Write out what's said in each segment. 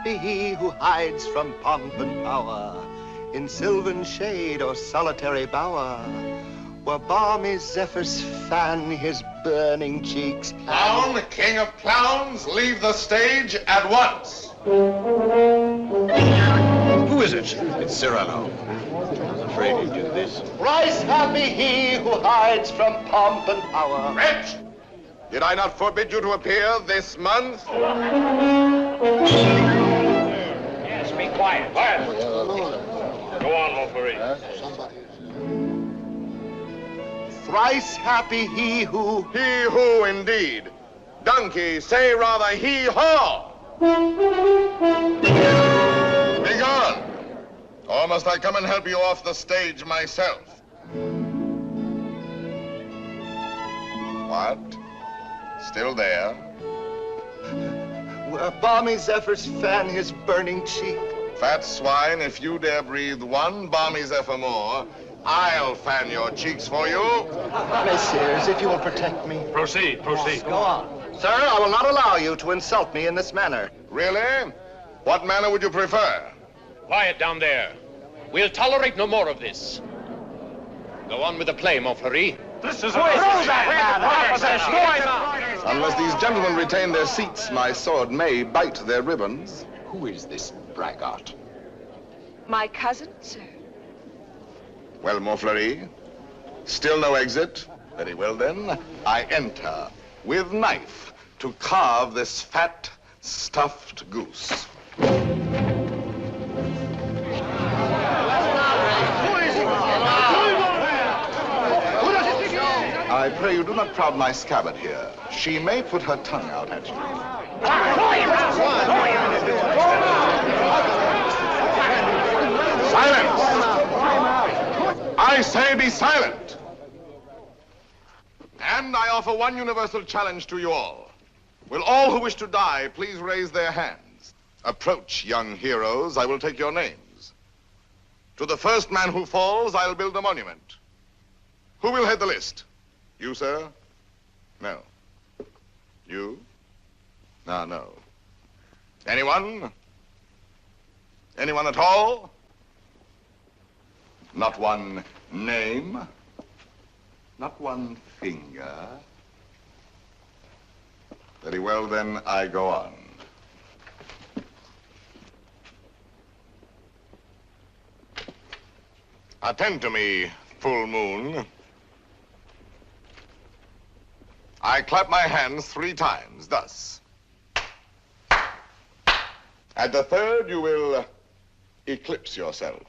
happy he who hides from pomp and power in sylvan shade or solitary bower, where balmy zephyrs fan his burning cheeks. Clown, king of clowns, leave the stage at once. Who is it? It's Cyrano. I was afraid he'd do this. Thrice happy he who hides from pomp and power. Wretch! Did I not forbid you to appear this month? Yes, be quiet. Quiet. Go on, Montfleury. Thrice happy he who... He who, indeed. Donkey, say rather he-haw. Be gone. Or must I come and help you off the stage myself? What? Still there? Where balmy zephyrs fan his burning cheek. Fat swine, if you dare breathe one balmy zephyr more, I'll fan your cheeks for you. Messieurs, if you will protect me. Proceed, proceed. Go on. Sir, I will not allow you to insult me in this manner. Really? What manner would you prefer? Quiet down there. We'll tolerate no more of this. Go on with the play, Montfleury. This is Unless these gentlemen retain their seats, my sword may bite their ribbons. Who is this braggart? My cousin, sir. Well, Montfleury, still no exit? Very well, then. I enter with knife to carve this fat, stuffed goose. I pray you do not crowd my scabbard here. She may put her tongue out at you. Silence! I say be silent! And I offer one universal challenge to you all. Will all who wish to die please raise their hands? Approach, young heroes. I will take your names. To the first man who falls, I'll build a monument. Who will head the list? You, sir? No. You? No. Anyone? Anyone at all? Not one name? Not one finger? Very well, then, I go on. Attend to me, full moon. I clap my hands 3 times, thus. At the third, you will eclipse yourself.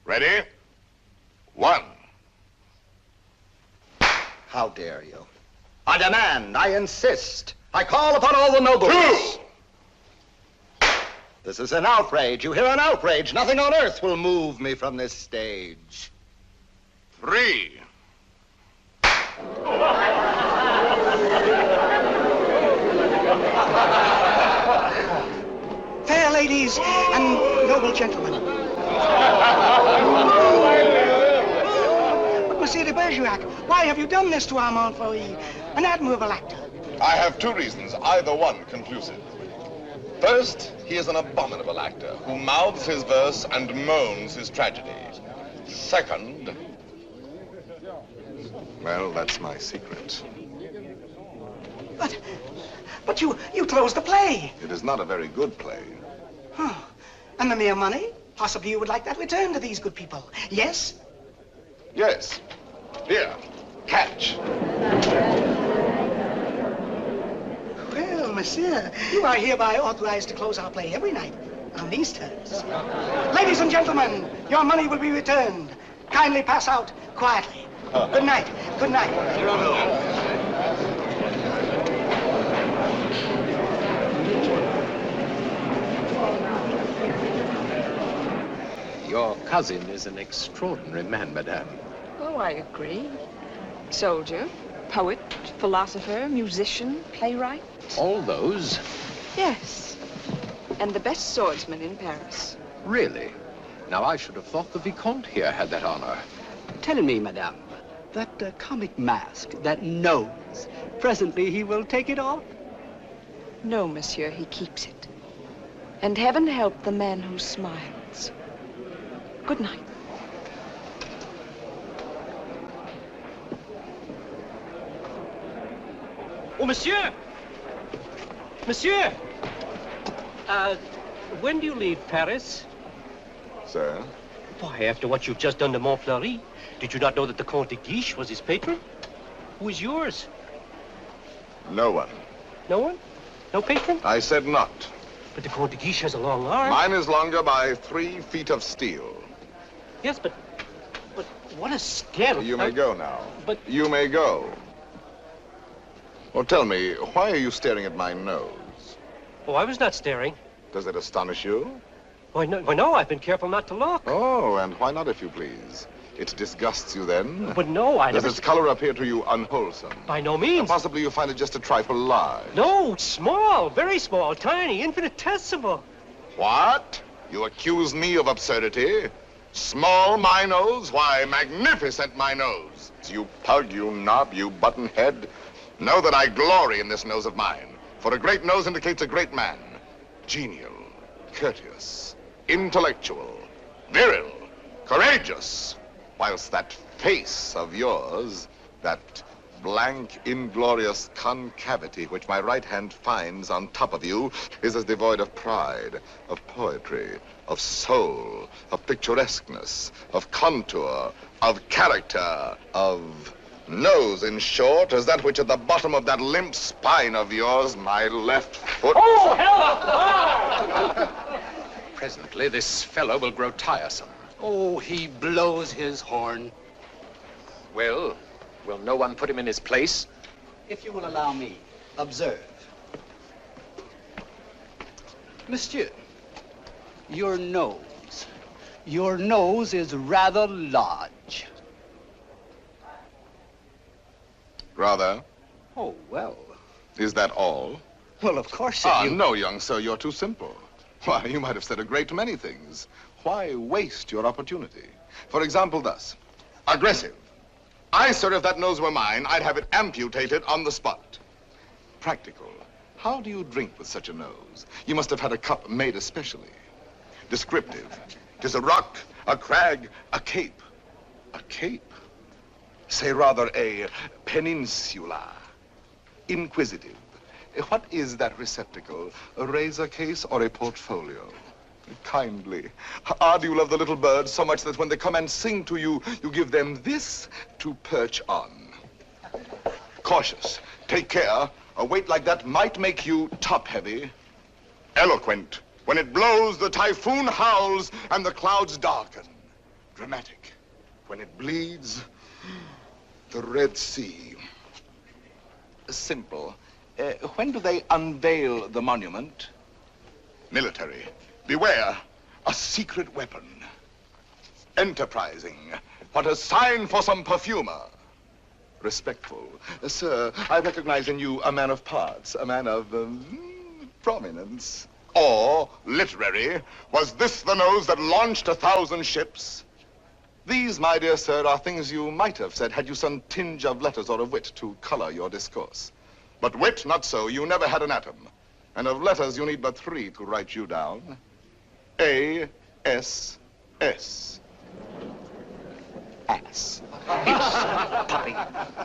Ready? 1. How dare you? I demand, I insist, I call upon all the nobles. 2. This is an outrage. You hear, an outrage. Nothing on earth will move me from this stage. 3. Fair ladies and noble gentlemen. But Monsieur de Bergerac, why have you done this to our Montfleury, an admirable actor? I have 2 reasons, either one conclusive. First, he is an abominable actor who mouths his verse and moans his tragedy. Second, well, that's my secret. But you closed the play. It is not a very good play. Huh. And the mere money? Possibly you would like that returned to these good people. Yes? Yes. Here, catch. Well, monsieur, you are hereby authorized to close our play every night on these terms. Ladies and gentlemen, your money will be returned. Kindly pass out quietly. Good night. Good night. Your cousin is an extraordinary man, madame. Oh, I agree. Soldier, poet, philosopher, musician, playwright. All those? Yes. And the best swordsman in Paris. Really? Now, I should have thought the Vicomte here had that honor. Tell me, madame, that comic mask, that nose, presently he will take it off? No, monsieur, he keeps it. And heaven help the man who smiles. Good night. Oh, monsieur! Monsieur! When do you leave Paris? Sir? Why, after what you've just done to Montfleury, did you not know that the Comte de Guiche was his patron? Who is yours? No one. No one? No patron? I said not. But the Comte de Guiche has a long arm. Mine is longer by 3 feet of steel. Yes, but what a skill. You may go now. But... You may go. Well, tell me, why are you staring at my nose? Oh, I was not staring. Does it astonish you? Why, no, I've been careful not to look. Oh, and why not, if you please? It disgusts you, then? But no, I never... Does its color appear to you unwholesome? By no means. And possibly you find it just a trifle large. No, small, very small, tiny, infinitesimal. What? You accuse me of absurdity? Small, my nose? Why, magnificent, my nose. You pug, you knob, you button head. Know that I glory in this nose of mine, for a great nose indicates a great man. Genial, courteous, intellectual, virile, courageous. Whilst that face of yours, that blank, inglorious concavity which my right hand finds on top of you, is as devoid of pride, of poetry, of soul, of picturesqueness, of contour, of character, of nose, in short, as that which at the bottom of that limp spine of yours, my left foot... Oh, help! Presently, this fellow will grow tiresome. Oh, he blows his horn. Well, will no one put him in his place? If you will allow me, observe. Monsieur, your nose. Your nose is rather large. Rather? Oh, well. Is that all? Well, of course, No, young sir, you're too simple. Why, you might have said a great many things. Why waste your opportunity? For example, thus. Aggressive. Sir, if that nose were mine, I'd have it amputated on the spot. Practical. How do you drink with such a nose? You must have had a cup made especially. Descriptive. 'Tis a rock, a crag, a cape. A cape? Say rather a peninsula. Inquisitive. What is that receptacle? A razor case or a portfolio? Kindly. Do you love the little birds so much that when they come and sing to you, you give them this to perch on? Cautious. Take care. A weight like that might make you top-heavy. Eloquent. When it blows, the typhoon howls and the clouds darken. Dramatic. When it bleeds, the Red Sea. Simple. When do they unveil the monument? Military. Beware, a secret weapon. Enterprising. What a sign for some perfumer. Respectful. Sir, I recognize in you a man of parts, a man of prominence. Or, literary, was this the nose that launched 1,000 ships? These, my dear sir, are things you might have said had you some tinge of letters or of wit to color your discourse. But wit, not so. You never had an atom. And of letters, you need but 3 to write you down. A-S-S. Ass. Puppy,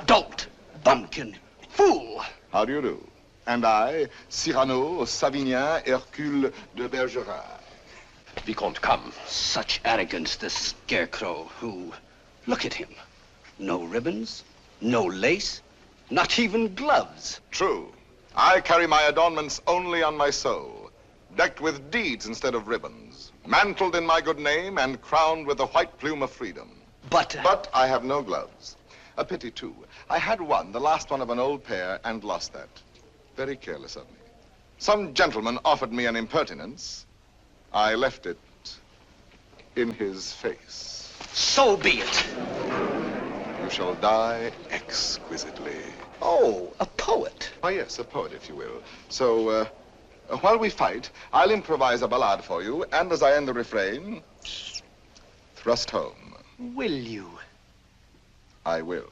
dolt, bumpkin, fool. How do you do? And I, Cyrano, Savinien, Hercule de Bergerac. Vicomte, come. Such arrogance, the scarecrow who... Look at him. No ribbons, no lace, not even gloves. True. I carry my adornments only on my soul, decked with deeds instead of ribbons, mantled in my good name and crowned with the white plume of freedom. But I have no gloves. A pity, too. I had one, the last one of an old pair, and lost that. Very careless of me. Some gentleman offered me an impertinence. I left it in his face. So be it. You shall die exquisitely. Oh, a poet. Oh, yes, a poet, if you will. So, while we fight, I'll improvise a ballade for you, and as I end the refrain, thrust home. Will you? I will.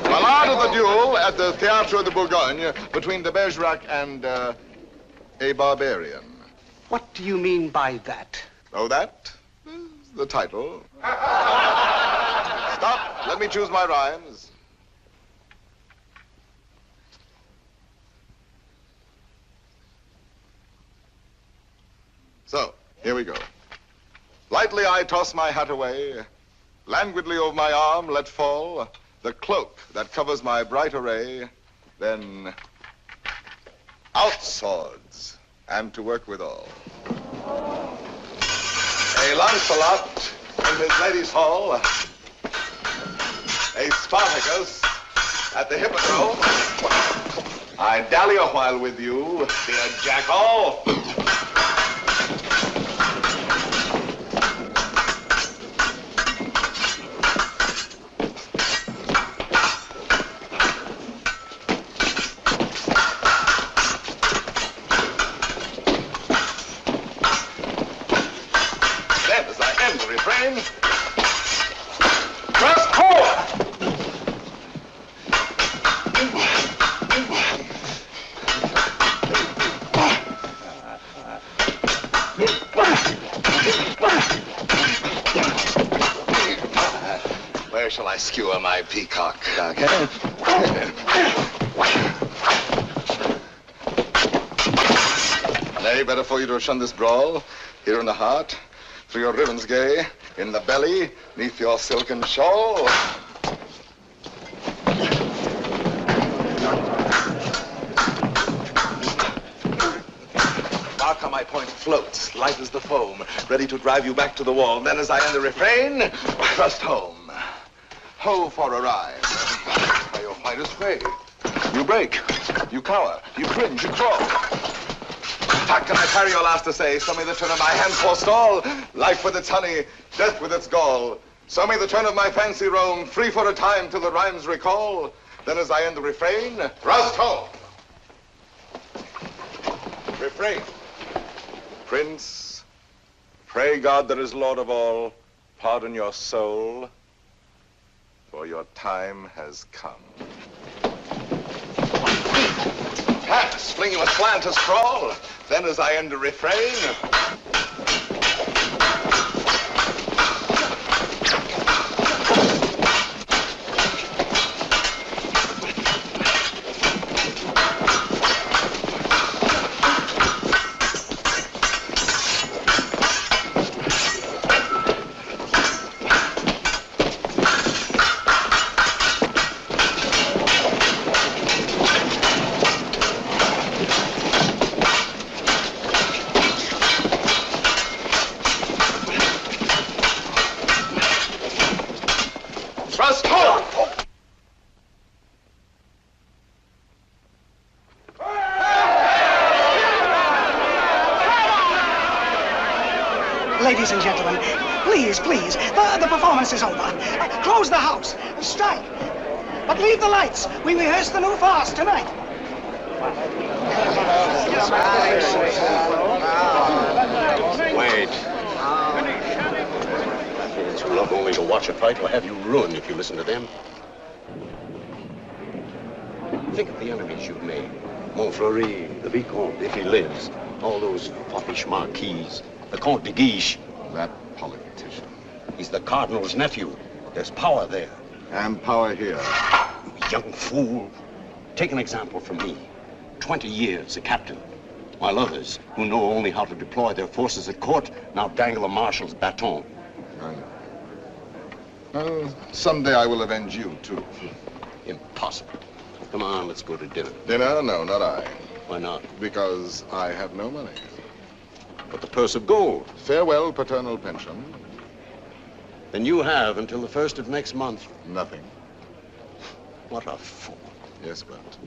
Ballade of the duel at the Theater de Bourgogne between de Bergerac and a barbarian. What do you mean by that? Oh, that is the title. Stop. Let me choose my rhymes. So, here we go. Lightly I toss my hat away, languidly over my arm let fall the cloak that covers my bright array, then out swords, and to work withal. A Lancelot in his lady's hall, a Spartacus at the hippodrome. I dally a while with you, dear jackal. Where shall I skewer my peacock? Nay, better for you to have shunned this brawl. Here in the heart, through your ribbons gay, in the belly, neath your silken shawl. Mark how my point floats, light as the foam, ready to drive you back to the wall. Then as I end the refrain, thrust home. Ho for a ride. By your finest way. You break, you cower, you cringe, you crawl. How can I parry your last essay? So may the turn of my hand forestall. Life with its honey, death with its gall. So may the turn of my fancy roam, free for a time till the rhymes recall. Then as I end the refrain, thrust home. Refrain. Prince, pray God that is Lord of all, pardon your soul, for your time has come. Pass, fling you aslant to sprawl. Then as I end the refrain, thrust home. Ladies and gentlemen, please, please, the performance is over. Close the house, strike. But leave the lights. We rehearse the new farce tonight. Wait. Students who love only to watch a fight will have you ruined if you listen to them. Think of the enemies you've made. Montfleury, the Vicomte, if he lives. All those foppish marquises. The Comte de Guiche. That politician. He's the Cardinal's nephew. There's power there. And power here. You young fool. Take an example from me. 20 years a captain. While others, who know only how to deploy their forces at court, now dangle a marshal's baton. I know. Well, someday I will avenge you, too. Impossible. Come on, let's go to dinner. Dinner? No, not I. Why not? Because I have no money. But the purse of gold. Farewell, paternal pension. Then you have until the 1st of next month. Nothing. What a fool. Yes, but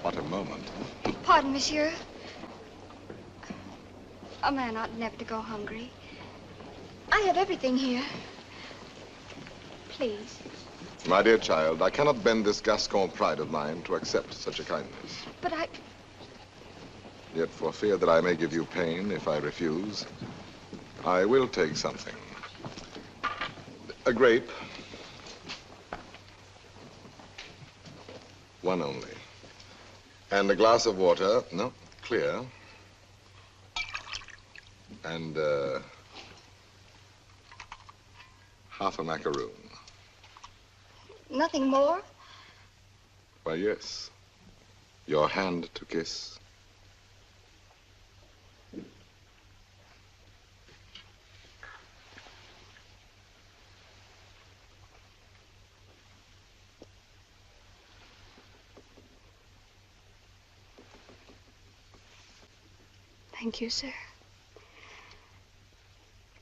what a moment. Pardon, monsieur. A man ought never to go hungry. I have everything here. Please. My dear child, I cannot bend this Gascon pride of mine to accept such a kindness. But I... Yet for fear that I may give you pain if I refuse, I will take something. A grape, One only. And a glass of water, no, clear. And, half a macaroon. Nothing more? Why, yes. Your hand to kiss. Thank you, sir.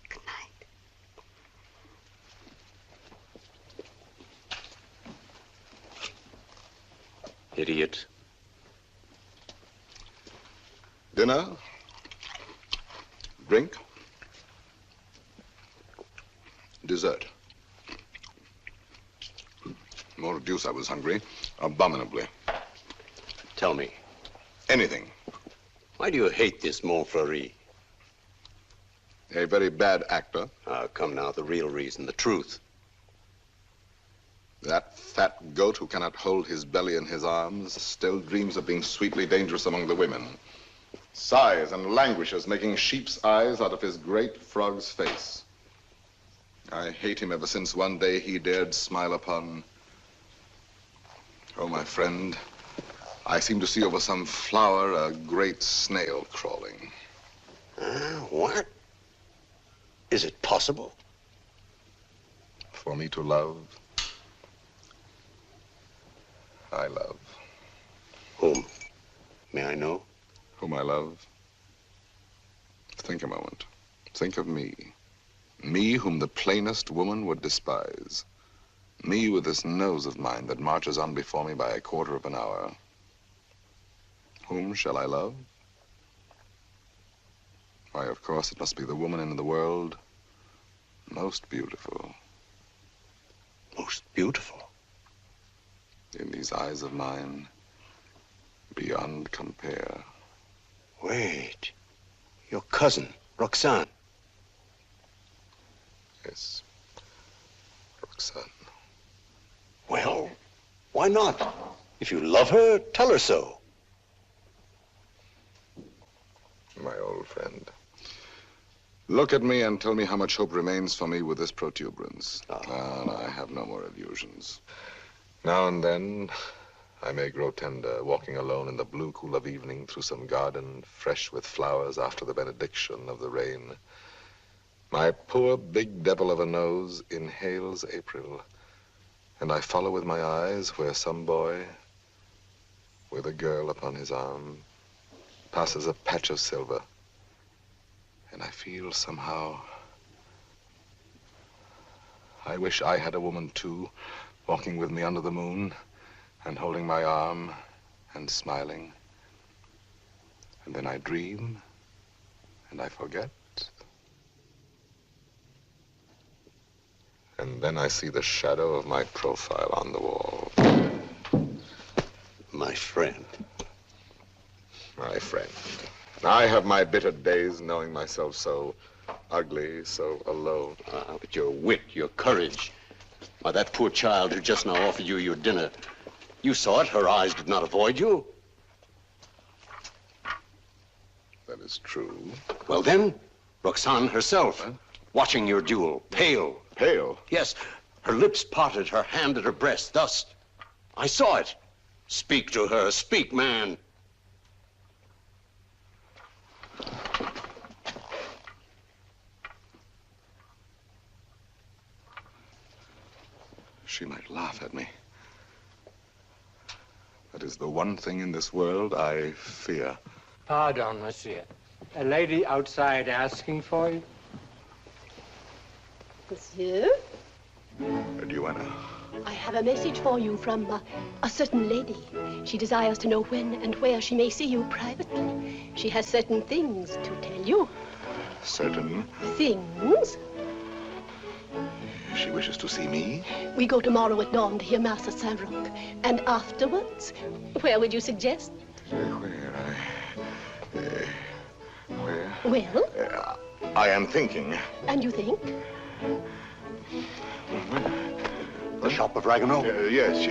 Good night. Idiot. Dinner? Drink? Dessert? More deuce, I was hungry. Abominably. Tell me, Anything. why do you hate this Montfleury? A very bad actor. Come now, the real reason, the truth. That fat goat who cannot hold his belly in his arms still dreams of being sweetly dangerous among the women. Sighs and languishes, making sheep's eyes out of his great frog's face. I hate him ever since one day he dared smile upon... Oh, my friend, I seem to see over some flower a great snail crawling. What? Is it possible? For me to love, I love. Whom? May I know? Whom I love? Think a moment. Think of me. Me whom the plainest woman would despise. Me with this nose of mine that marches on before me by a quarter of an hour. Whom shall I love? Why, of course, it must be the woman in the world most beautiful. Most beautiful? In these eyes of mine, beyond compare. Wait. Your cousin, Roxane. Yes, Roxane. Well, why not? If you love her, tell her so. My old friend. Look at me and tell me how much hope remains for me with this protuberance. And I have no more illusions. Now and then, I may grow tender, walking alone in the blue cool of evening through some garden fresh with flowers after the benediction of the rain. My poor big devil of a nose inhales April, and I follow with my eyes where some boy, with a girl upon his arm, passes a patch of silver. And I feel somehow, I wish I had a woman too, walking with me under the moon and holding my arm and smiling. And then I dream and I forget. And then I see the shadow of my profile on the wall. My friend. My friend. I have my bitter days knowing myself so ugly, so alone. But your wit, your courage. Why, that poor child who just now offered you your dinner, you saw it. Her eyes did not avoid you. That is true. Well then, Roxane herself, watching your duel, pale. Pale? Yes, her lips parted, her hand at her breast, thus. I saw it. Speak to her, speak, man. She might laugh at me. That is the one thing in this world I fear. Pardon, monsieur. A lady outside asking for you? Monsieur? Duenna. I have a message for you from a certain lady. She desires to know when and where she may see you privately. She has certain things to tell you. Certain things? She wishes to see me? We go tomorrow at dawn to hear Mass at Saint-Roch. And afterwards, where would you suggest? Where? Well? I am thinking. And you think? The shop of Ragueneau? Yes.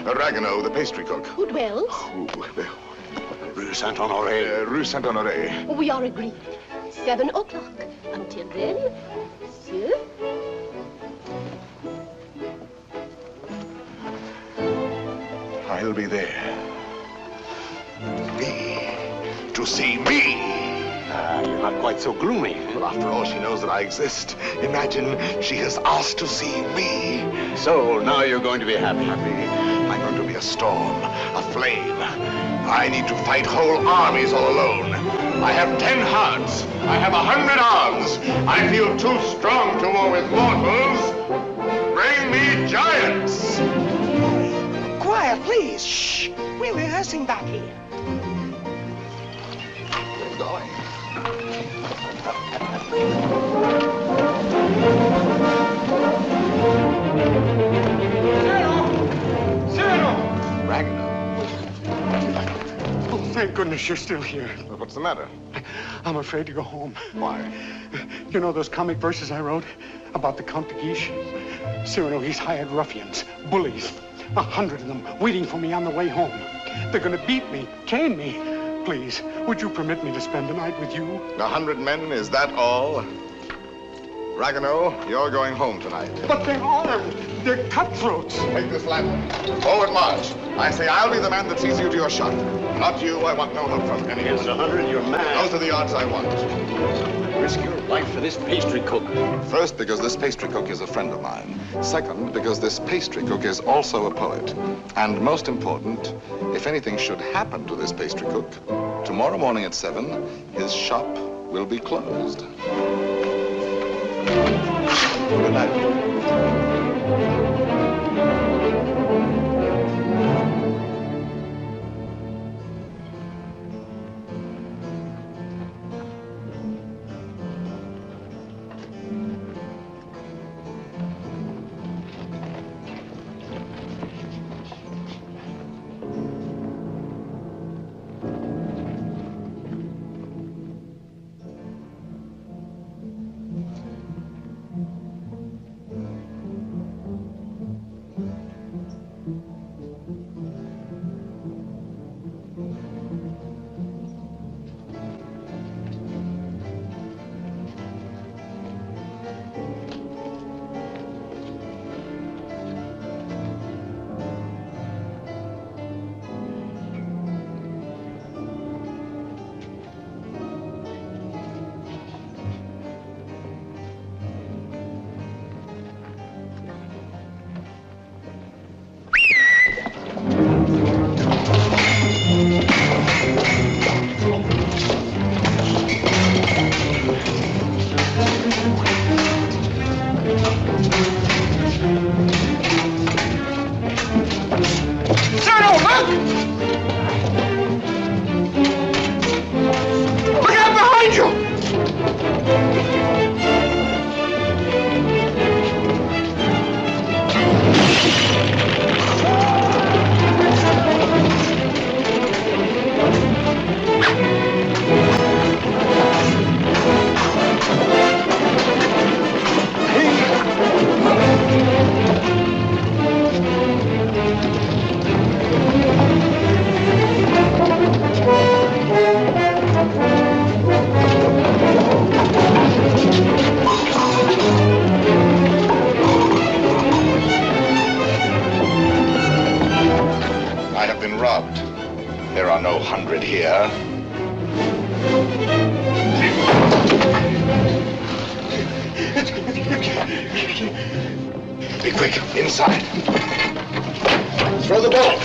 Ragueneau, the pastry cook. Who dwells? Rue Saint-Honoré. Rue Saint-Honoré. We are agreed. 7 o'clock. Until then, monsieur. I'll be there. To see me. You're not quite so gloomy. Well, after all, she knows that I exist. Imagine she has asked to see me. So, now you're going to be happy. I'm going to be a storm, a flame. I need to fight whole armies all alone. I have 10 hearts. I have 100 arms. I feel too strong to war with mortals. Bring me giants. Quiet, please. Shh. We're rehearsing back here. We're going. Cyrano! Ragueneau. Oh, thank goodness you're still here. Well, what's the matter? I'm afraid to go home. Why? You know those comic verses I wrote about the Count de Guiche? Cyrano, he's hired ruffians, bullies, 100 of them waiting for me on the way home. They're going to beat me, cane me. Please, would you permit me to spend the night with you? 100 men, is that all? Ragueneau, you're going home tonight. But they're armed. They're cutthroats. Take this lantern. Forward march. I say I'll be the man that sees you to your shot. Not you. I want no help from anyone. Against 100, you're mad. Those are the odds I want. Risk your life for this pastry cook. First, because this pastry cook is a friend of mine. Second, because this pastry cook is also a poet. And most important, if anything should happen to this pastry cook, tomorrow morning at 7, his shop will be closed. Good night. Be quick, inside. Throw the bolt.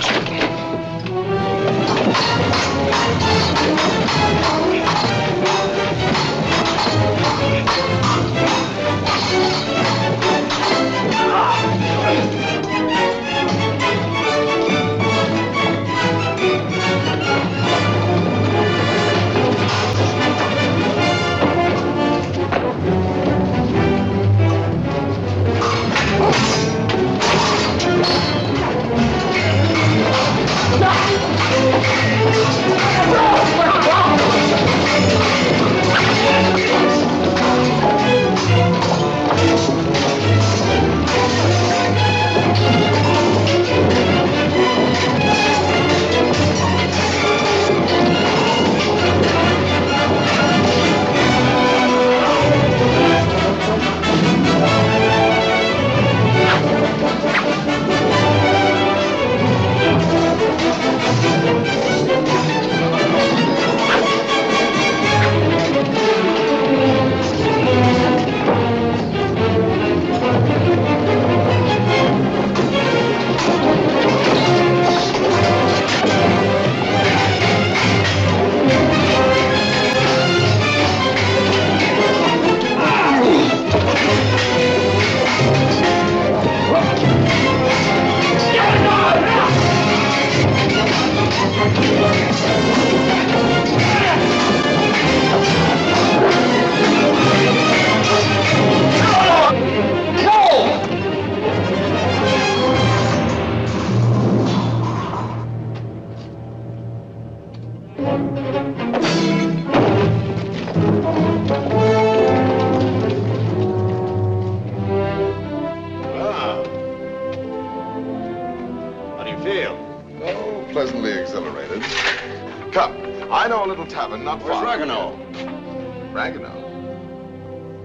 tavern not Where's far. Ragueneau?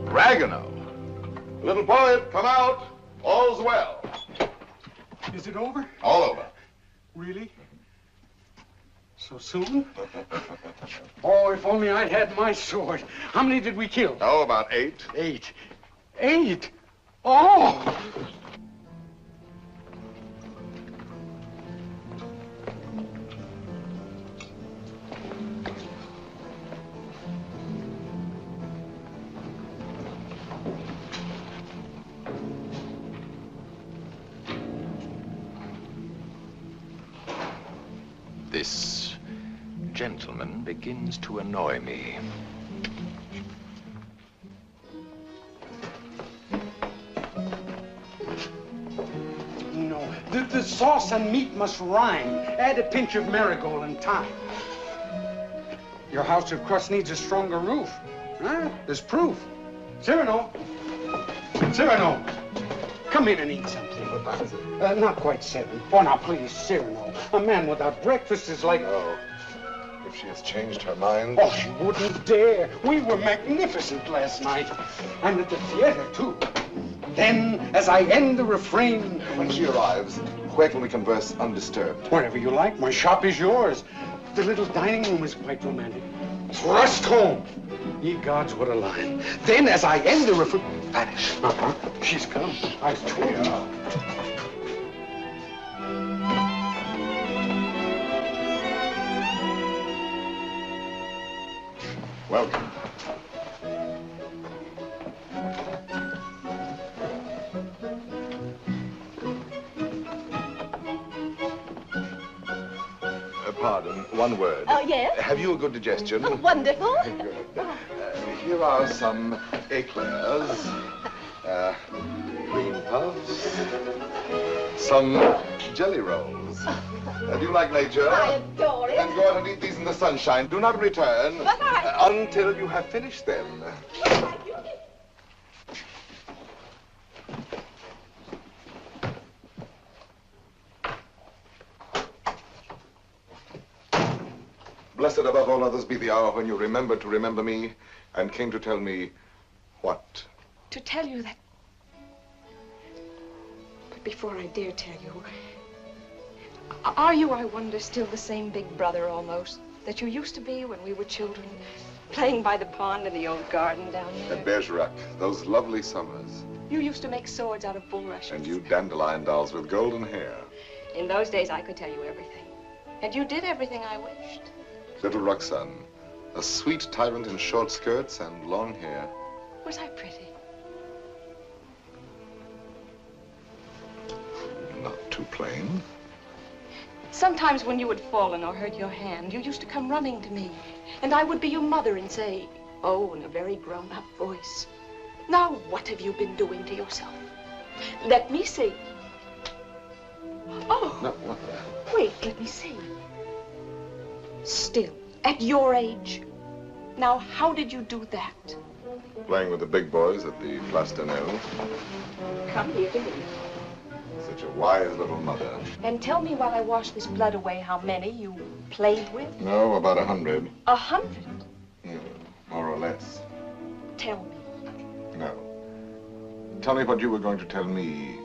Ragueneau. Little poet, come out. All's well. Is it over? All over. Really? So soon? Oh, if only I'd had my sword. How many did we kill? Oh, about 8. 8. 8? Oh! This gentleman begins to annoy me. No, the sauce and meat must rhyme. Add a pinch of marigold and thyme. Your house of crust needs a stronger roof. Huh? There's proof. Cyrano! Cyrano! Come in and eat something. Not quite 7. Oh, now, please, Cyrano. A man without breakfast is like... Oh, if she has changed her mind. Oh, she wouldn't dare. We were magnificent last night. And at the theater, too. Then, as I end the refrain... When she arrives, where can we converse undisturbed? Wherever you like. My shop is yours. The little dining room is quite romantic. Thrust home. Ye gods, what a line. Then, as I end the refrain... Vanish. Uh-huh. She's come. I told you. Welcome. Pardon, one word. Oh, yes? Have you a good digestion? Oh, wonderful. Good. Here are some eclairs, green puffs, some jelly rolls. Do you like nature? I adore it. Then go out and eat these in the sunshine. Do not return But until you have finished them. Blessed above all others be the hour when you remembered to remember me and came to tell me what? To tell you that... But before I dare tell you, are you, I wonder, still the same big brother almost that you used to be when we were children, playing by the pond in the old garden down there? At Bergerac, those lovely summers. You used to make swords out of bulrushes. And you dandelion dolls with golden hair. In those days, I could tell you everything. And you did everything I wished. Little Roxane, a sweet tyrant in short skirts and long hair. Was I pretty? Not too plain. Sometimes when you had fallen or hurt your hand, you used to come running to me. And I would be your mother and say, oh, in a very grown-up voice, now what have you been doing to yourself? Let me see. Oh. No, what? Wait, let me see. Still, at your age. Now, how did you do that? Playing with the big boys at the Place d'Anel. Come here to me. Such a wise little mother. And tell me while I wash this blood away how many you played with. No, about 100. 100? More or less. Tell me. No. Tell me what you were going to tell me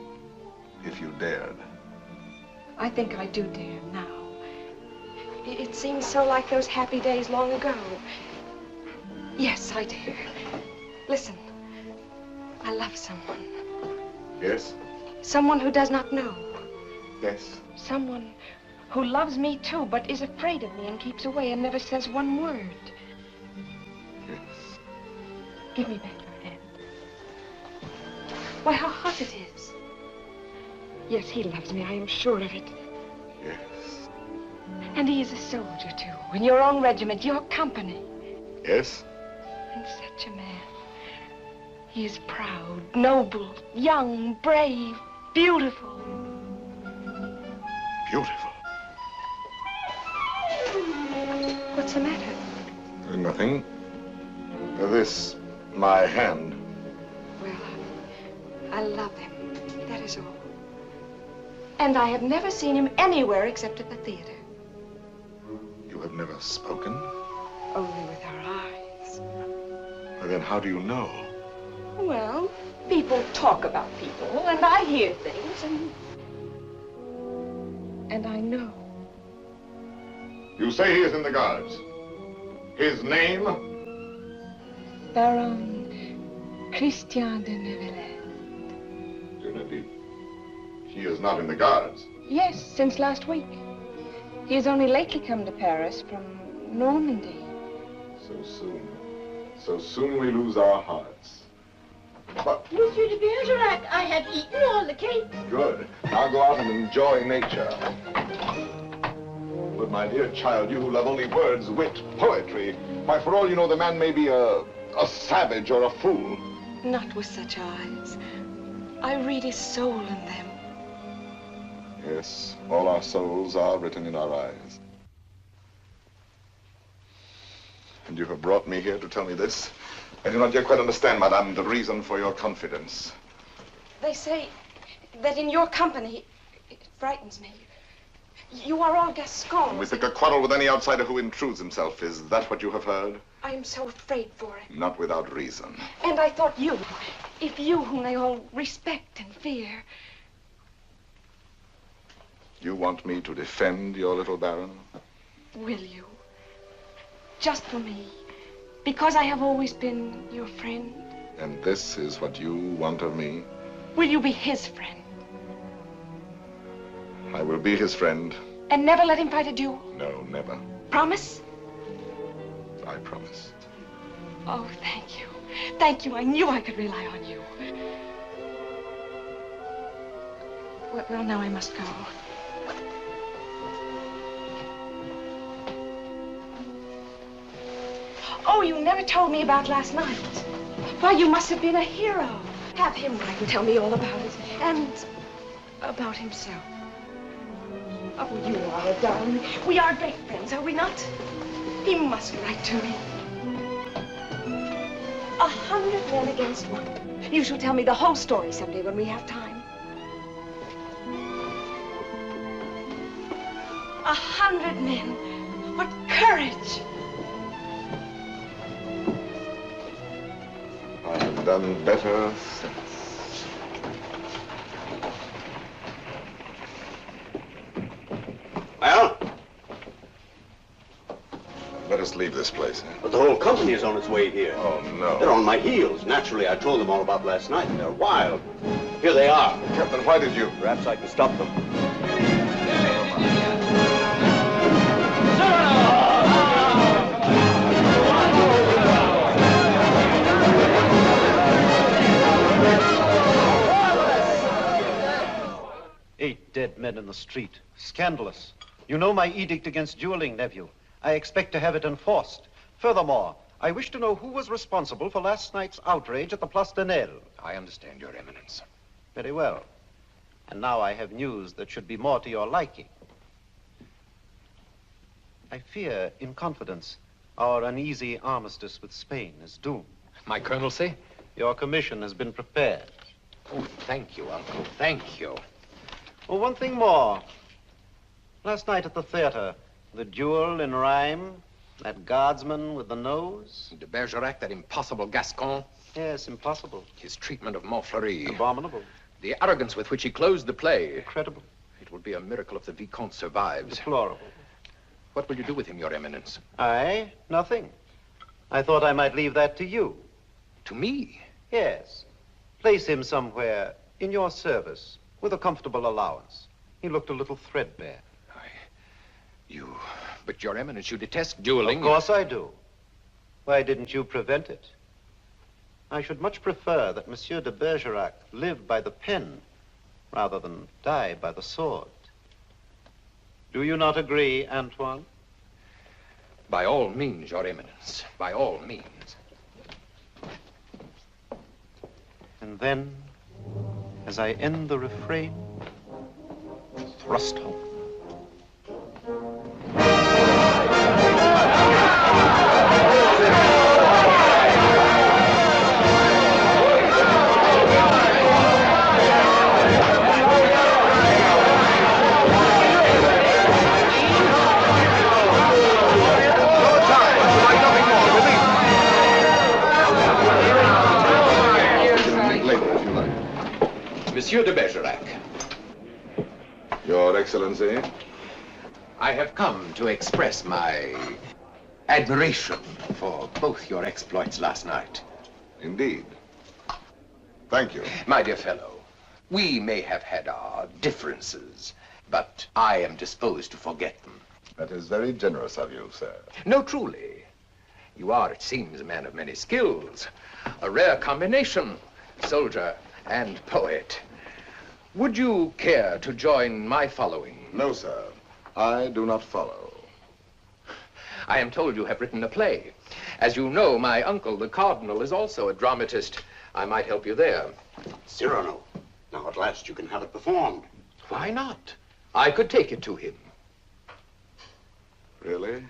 if you dared. I think I do dare now. It seems so like those happy days long ago. Yes, I dare. Listen, I love someone. Yes? Someone who does not know. Yes. Someone who loves me too, but is afraid of me and keeps away and never says one word. Yes. Give me back your hand. Why, how hot it is. Yes, he loves me, I am sure of it. Yes. And he is a soldier, too, in your own regiment, your company. Yes? And such a man. He is proud, noble, young, brave, beautiful. Beautiful. What's the matter? Nothing. This, my hand. Well, I love him, that is all. And I have never seen him anywhere except at the theater. You have never spoken? Only with our eyes. Well, then how do you know? Well, people talk about people, and I hear things, and I know. You say he is in the guards. His name? Baron Christian de Neuvillette. He is not in the guards. Yes, since last week. He has only lately come to Paris from Normandy. So soon. So soon we lose our hearts. But... Monsieur de Bergerac, I have eaten all the cake. Good. Now go out and enjoy nature. But my dear child, you who love only words, wit, poetry, why, for all you know, the man may be a savage or a fool. Not with such eyes. I read his soul in them. Yes, all our souls are written in our eyes. And you have brought me here to tell me this? I do not yet quite understand, madame, the reason for your confidence. They say that in your company, it frightens me. You are all Gascons. We pick a quarrel with any outsider who intrudes himself. Is that what you have heard? I am so afraid for him. Not without reason. And I thought you, if you whom they all respect and fear. You want me to defend your little baron? Will you? Just for me. Because I have always been your friend. And this is what you want of me? Will you be his friend? I will be his friend. And never let him fight a duel? No, never. Promise? I promise. Oh, thank you. Thank you. I knew I could rely on you. Well, now I must go. Oh, you never told me about last night. Why, you must have been a hero. Have him write and tell me all about it. And about himself. Oh, you are a darling. We are great friends, are we not? He must write to me. 100 men against one. You shall tell me the whole story someday when we have time. 100 men. What courage! I have done better since. Well? Let us leave this place, eh? But the whole company is on its way here. Oh, no. They're on my heels. Naturally, I told them all about last night. They're wild. Here they are. Captain, why did you? Perhaps I can stop them. Dead men in the street. Scandalous. You know my edict against dueling, nephew. I expect to have it enforced. Furthermore, I wish to know who was responsible for last night's outrage at the Place de Nel. I understand, Your Eminence. Very well. And now I have news that should be more to your liking. I fear, in confidence, our uneasy armistice with Spain is doomed. My colonel say? Your commission has been prepared. Oh, thank you, Uncle. Thank you. Oh, one thing more. Last night at the theater, the duel in rhyme, that guardsman with the nose. De Bergerac, that impossible Gascon. Yes, impossible. His treatment of Montfleury. Abominable. The arrogance with which he closed the play. Incredible. It will be a miracle if the Vicomte survives. Deplorable. What will you do with him, Your Eminence? I? Nothing. I thought I might leave that to you. To me? Yes. Place him somewhere in your service. With a comfortable allowance. He looked a little threadbare. But Your Eminence, you detest dueling. Of course I do. Why didn't you prevent it? I should much prefer that Monsieur de Bergerac live by the pen rather than die by the sword. Do you not agree, Antoine? By all means, Your Eminence. By all means. And then, as I end the refrain, thrust home. No time! Monsieur de Bergerac. Your Excellency. I have come to express my admiration for both your exploits last night. Indeed. Thank you. My dear fellow, we may have had our differences, but I am disposed to forget them. That is very generous of you, sir. No, truly. You are, it seems, a man of many skills. A rare combination, soldier and poet. Would you care to join my following? No, sir. I do not follow. I am told you have written a play. As you know, my uncle, the Cardinal, is also a dramatist. I might help you there. Cyrano, now at last you can have it performed. Why not? I could take it to him. Really?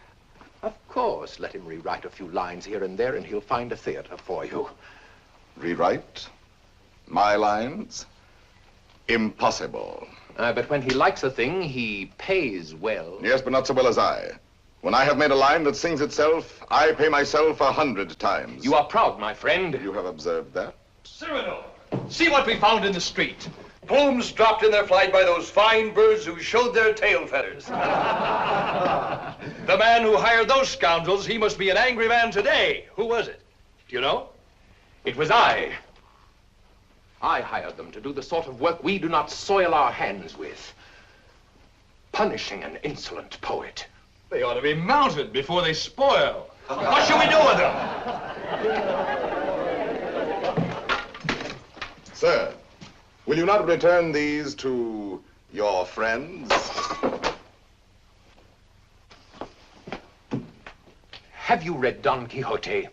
Of course. Let him rewrite a few lines here and there, and he'll find a theater for you. Rewrite? My lines? Impossible. But when he likes a thing, he pays well. Yes, but not so well as I. When I have made a line that sings itself, I pay myself 100 times. You are proud, my friend. You have observed that? Cyrano, see what we found in the street. Plumes dropped in their flight by those fine birds who showed their tail feathers. The man who hired those scoundrels, he must be an angry man today. Who was it? Do you know? It was I. I hired them to do the sort of work we do not soil our hands with. Punishing an insolent poet. They ought to be mounted before they spoil. What shall we do with them? Sir, will you not return these to your friends? Have you read Don Quixote?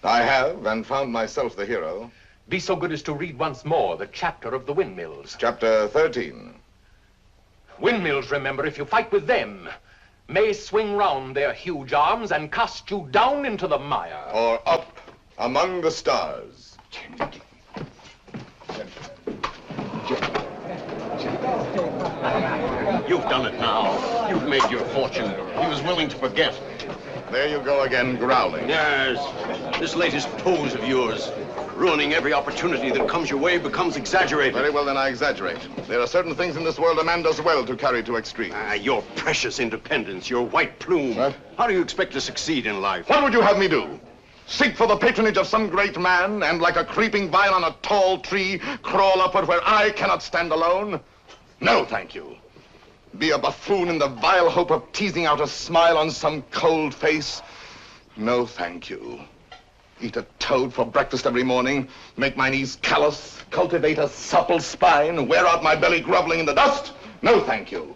I have, and found myself the hero. Be so good as to read once more the chapter of the windmills. Chapter 13. Windmills, remember, if you fight with them, may swing round their huge arms and cast you down into the mire. Or up among the stars. You've done it now. You've made your fortune. He was willing to forget. There you go again, growling. Yes. This latest pose of yours, ruining every opportunity that comes your way, becomes exaggerated. Very well, then I exaggerate. There are certain things in this world a man does well to carry to extremes. Your precious independence, your white plume. What? How do you expect to succeed in life? What would you have me do? Seek for the patronage of some great man, and like a creeping vine on a tall tree, crawl upward where I cannot stand alone? No, thank you. Be a buffoon in the vile hope of teasing out a smile on some cold face? No, thank you. Eat a toad for breakfast every morning, make my knees callous, cultivate a supple spine, wear out my belly groveling in the dust? No, thank you.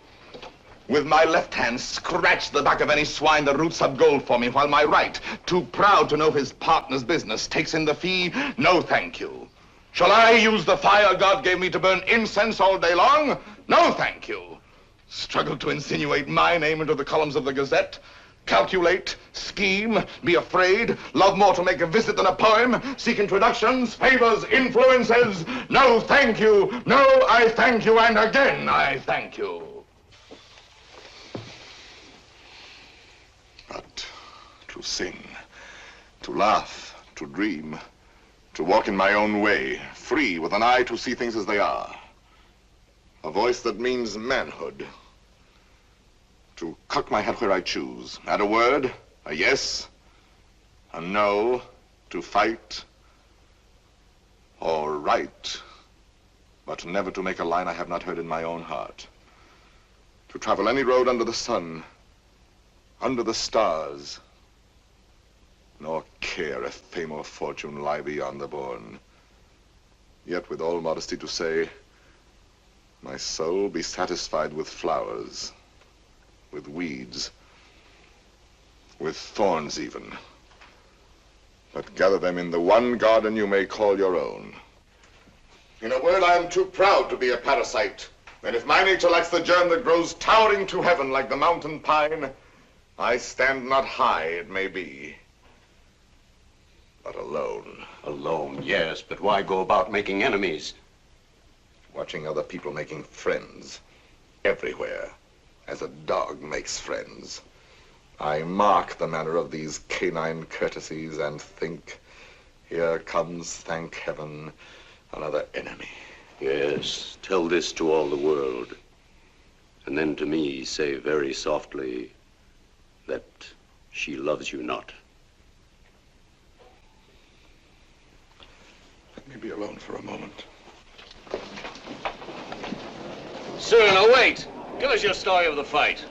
With my left hand, scratch the back of any swine that roots up gold for me, while my right, too proud to know his partner's business, takes in the fee? No, thank you. Shall I use the fire God gave me to burn incense all day long? No, thank you. Struggle to insinuate my name into the columns of the Gazette? Calculate, scheme, be afraid, love more to make a visit than a poem, seek introductions, favors, influences? No, thank you. No, I thank you, and again I thank you. But to sing, to laugh, to dream, to walk in my own way, free, with an eye to see things as they are. A voice that means manhood. To cock my head where I choose. Add a word, a yes, a no, to fight or write, but never to make a line I have not heard in my own heart. To travel any road under the sun, under the stars, nor care if fame or fortune lie beyond the bourne. Yet with all modesty to say, my soul be satisfied with flowers, with weeds, with thorns even, but gather them in the one garden you may call your own. In a word, I am too proud to be a parasite, and if my nature lacks the germ that grows towering to heaven like the mountain pine, I stand not high, it may be, but alone. Alone, yes, but why go about making enemies? Watching other people making friends everywhere, as a dog makes friends. I mark the manner of these canine courtesies and think, here comes, thank heaven, another enemy. Yes, tell this to all the world. And then to me say very softly that she loves you not. Let me be alone for a moment. Cyrano, wait. Give us your story of the fight.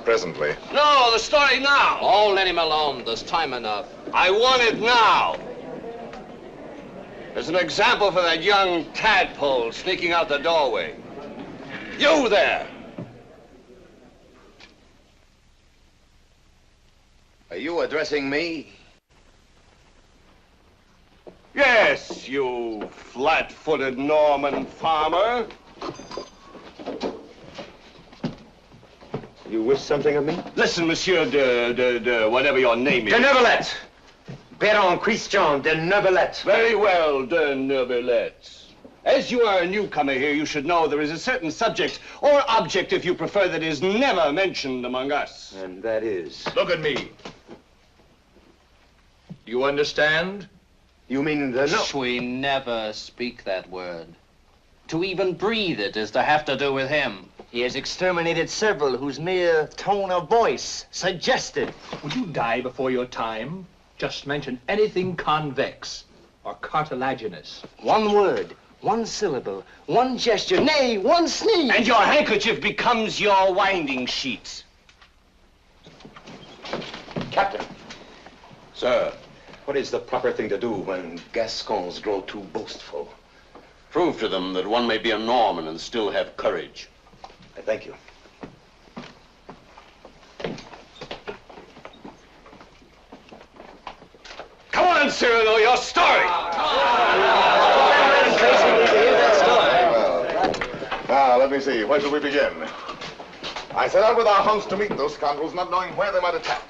Presently. No, the story now. Oh, let him alone. There's time enough. I want it now. As an example for that young tadpole sneaking out the doorway. You there. Are you addressing me? Yes, you flat-footed Norman farmer. You wish something of me? Listen, Monsieur de whatever your name is. De Neuvillette! Baron Christian de Neuvillette. Very well, de Neuvillette. As you are a newcomer here, you should know there is a certain subject, or object if you prefer, that is never mentioned among us. And that is? Look at me. Do you understand? You mean the no? We never speak that word. To even breathe it is to have to do with him. He has exterminated several whose mere tone of voice suggested. Would you die before your time? Just mention anything convex or cartilaginous. One word, one syllable, one gesture, nay, one sneeze. And your handkerchief becomes your winding sheet. Captain. Sir, what is the proper thing to do when Gascons grow too boastful? Prove to them that one may be a Norman and still have courage. I thank you. Come on, Cyrano, your story. Now, let me see. Where shall we begin? I set out with our host to meet those scoundrels, not knowing where they might attack.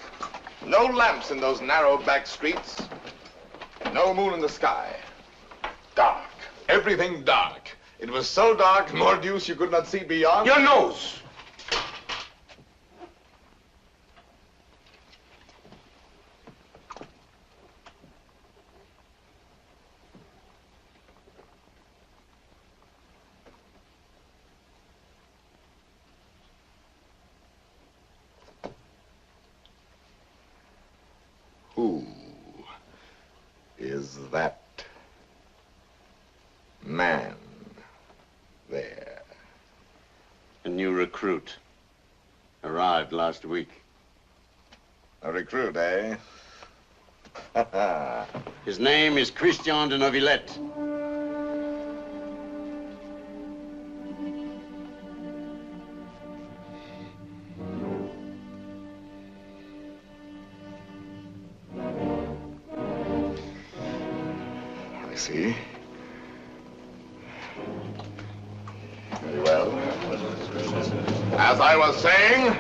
No lamps in those narrow back streets. No moon in the sky. Dark. Everything dark. It was so dark, mordius, you could not see beyond. Your nose. Who is that man there? A new recruit. Arrived last week. A recruit, eh? His name is Christian de Neuvillette. I see. Very well. As I was saying,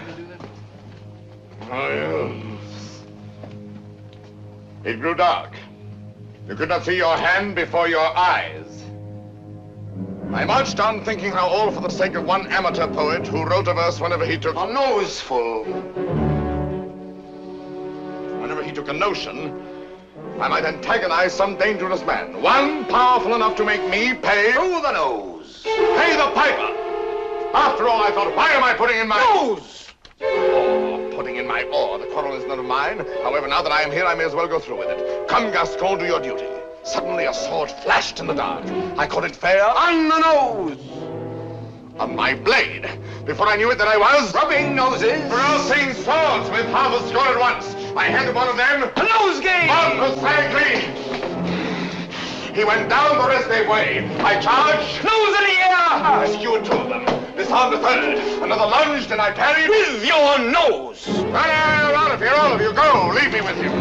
it grew dark. You could not see your hand before your eyes. I marched on thinking how all for the sake of one amateur poet who wrote a verse whenever he took a noseful. Whenever he took a notion, I might antagonize some dangerous man. One powerful enough to make me pay through the nose. Pay the piper. After all, I thought, why am I putting in my nose? Oh, putting in my oar. The quarrel is none of mine. However, now that I am here, I may as well go through with it. Come, Gascon, do your duty. Suddenly a sword flashed in the dark. I caught it fair on the nose. On my blade. Before I knew it, that I was rubbing noses. Crossing swords with half a score at once. I handed one of them a nosegay. He went down the restive way. I charged. Nose in the air. Rescued two of them. Disarmed a third. Another lunged and I parried. With your nose. Well, out of here, all of you. Go. Leave me with him.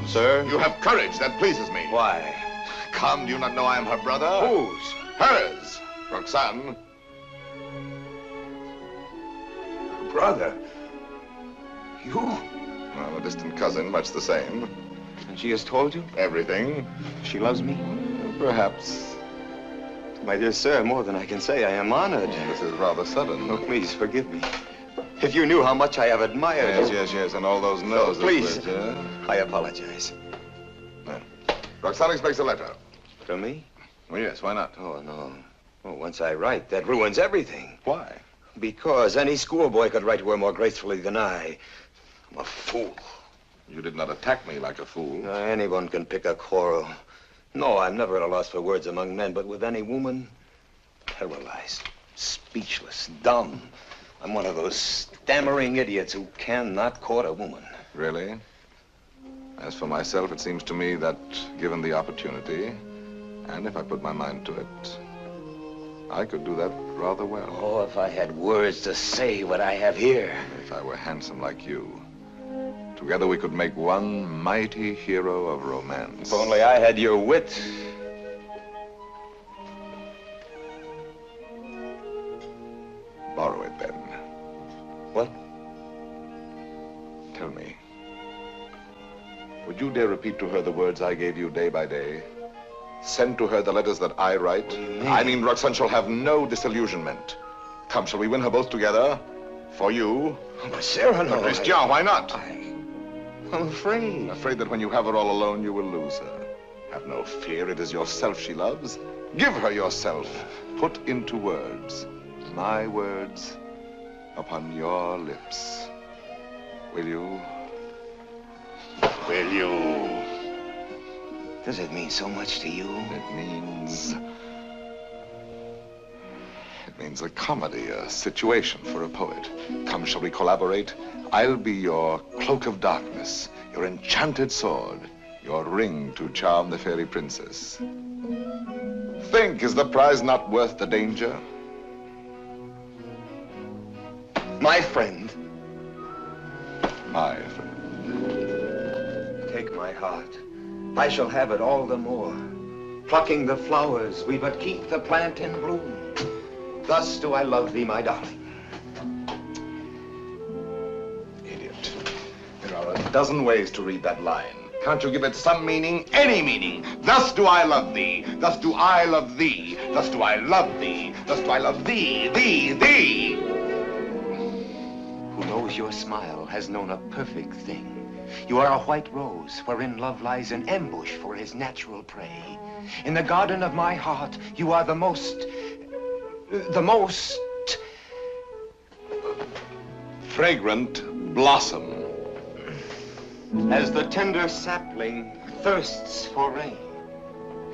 Sir? You have courage. That pleases me. Why? Come, do you not know I am her brother? Whose? Hers. Roxane. Brother? You? Well, a distant cousin, much the same. And she has told you? Everything. She loves me? Perhaps. My dear sir, more than I can say, I am honored. This is rather sudden. Oh, please forgive me. If you knew how much I have admired you. Yes, and all those noses. Oh, please. Which, I apologize. Roxane expects a letter. From me? Well, yes, why not? Oh, no. Oh, once I write, that ruins everything. Why? Because any schoolboy could write to her more gracefully than I. I'm a fool. You did not attack me like a fool. Anyone can pick a quarrel. No, I'm never at a loss for words among men, but with any woman, paralyzed, speechless, dumb. I'm one of those stammering idiots who cannot court a woman. Really? As for myself, it seems to me that, given the opportunity, and if I put my mind to it, I could do that rather well. Oh, if I had words to say what I have here. If I were handsome like you, together we could make one mighty hero of romance. If only I had your wit. Borrow it, then. What? Tell me. Would you dare repeat to her the words I gave you day by day? Send to her the letters that I write? What do you mean? I mean, Roxane shall have no disillusionment. Come, shall we win her both together? For you? Oh, but Cyrano, Christian, why not? I'm afraid. Afraid that when you have her all alone, you will lose her. Have no fear, it is yourself she loves. Give her yourself. Put into words, my words, upon your lips. Will you? Will you? Does it mean so much to you? It means a comedy, a situation for a poet. Come, shall we collaborate? I'll be your cloak of darkness, your enchanted sword, your ring to charm the fairy princess. Think, is the prize not worth the danger? My friend. My friend. Take my heart. I shall have it all the more. Plucking the flowers, we but keep the plant in bloom. Thus do I love thee, my darling. Idiot. There are a dozen ways to read that line. Can't you give it some meaning? Any meaning. Thus do I love thee. Thus do I love thee. Thus do I love thee. Thus do I love thee, thee. Who knows your smile has known a perfect thing. You are a white rose wherein love lies in ambush for his natural prey. In the garden of my heart, you are the most fragrant blossom. As the tender sapling thirsts for rain,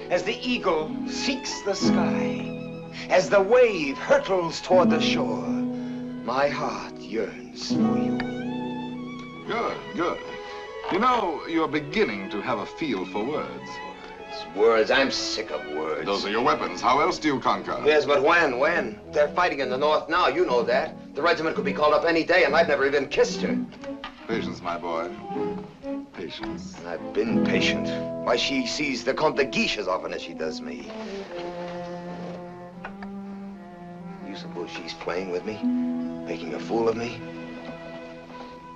as the eagle seeks the sky, as the wave hurtles toward the shore, my heart yearns for you. Good, good. You know, you're beginning to have a feel for words. Words, I'm sick of words. Those are your weapons. How else do you conquer? Yes, but when? They're fighting in the north now, you know that. The regiment could be called up any day and I've never even kissed her. Patience, my boy. Patience. I've been patient. Why, she sees the Comte de Guiche as often as she does me. You suppose she's playing with me? Making a fool of me?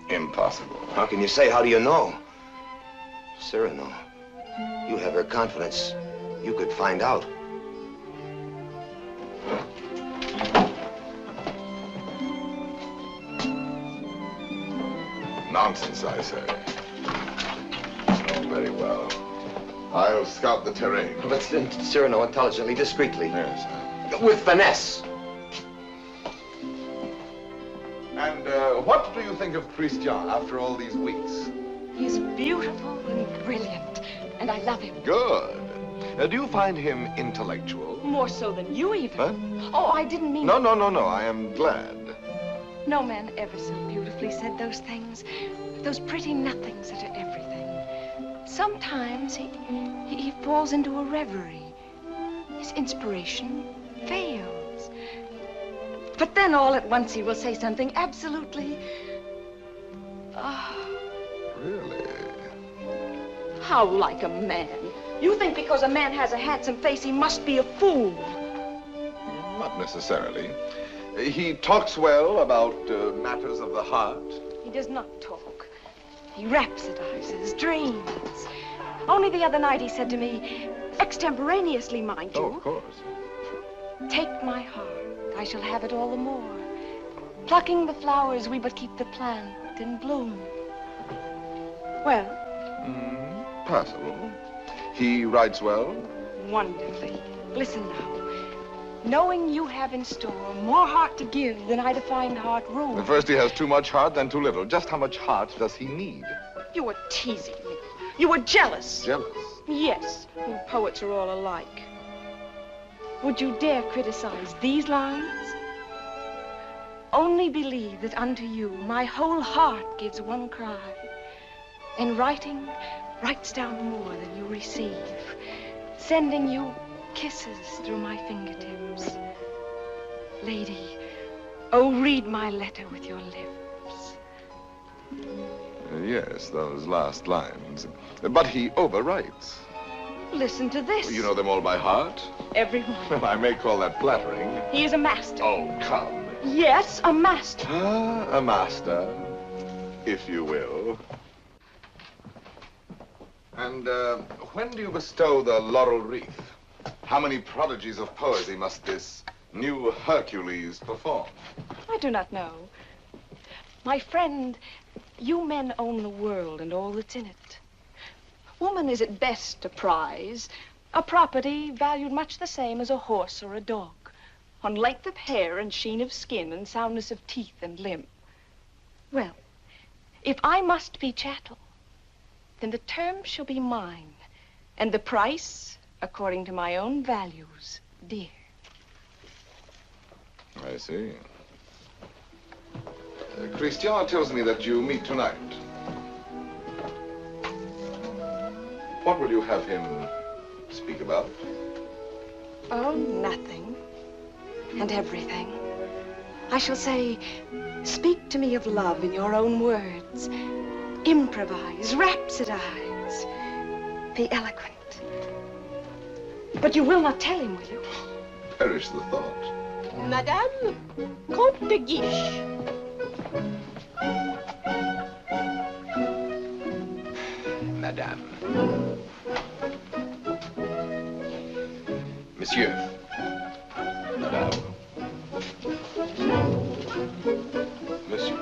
Impossible. How can you say? How do you know? Cyrano, you have her confidence. You could find out. Nonsense, I say. Oh, very well. I'll scout the terrain. But Cyrano, intelligently, discreetly. Yes. With finesse. And what do you think of Christian after all these weeks? He's beautiful and brilliant, and I love him. Good. Do you find him intellectual? More so than you, even. Huh? Oh, I didn't mean... No. I am glad. No man ever so beautifully said those things. Those pretty nothings that are everything. Sometimes he falls into a reverie. His inspiration fails. But then all at once he will say something absolutely... Really? How like a man. You think because a man has a handsome face, he must be a fool. Not necessarily. He talks well about matters of the heart. He does not talk. He rhapsodizes, dreams. Only the other night he said to me, Extemporaneously, mind you. Oh, of course. Take my heart, I shall have it all the more. Plucking the flowers, we but keep the plant in bloom. Well? Passable. He writes well? Wonderfully. Listen now. Knowing you have in store more heart to give than I to find heart room. At first he has too much heart, then too little. Just how much heart does he need? You were teasing me. You were jealous. Jealous? Yes. You poets are all alike. Would you dare criticize these lines? Only believe that unto you my whole heart gives one cry, and writing writes down more than you receive, sending you kisses through my fingertips. Lady, oh, read my letter with your lips. Yes, those last lines. But he overwrites. Listen to this. You know them all by heart? Everyone. Well, I may call that flattering. He is a master. Oh, come. Yes, a master. Ah, a master, if you will. And when do you bestow the laurel wreath? How many prodigies of poesy must this new Hercules perform? I do not know. My friend, you men own the world and all that's in it. Woman is at best a prize, a property valued much the same as a horse or a dog, on length of hair and sheen of skin and soundness of teeth and limb. Well, if I must be chattel, then the terms shall be mine, and the price according to my own values, dear. I see. Christian tells me that you meet tonight. What will you have him speak about? Oh, nothing and everything. I shall say, speak to me of love in your own words. Improvise, rhapsodize, be eloquent. But you will not tell him, will you? Perish the thought. Madame, Comte de Guiche. Madame. Monsieur. Madame. Monsieur.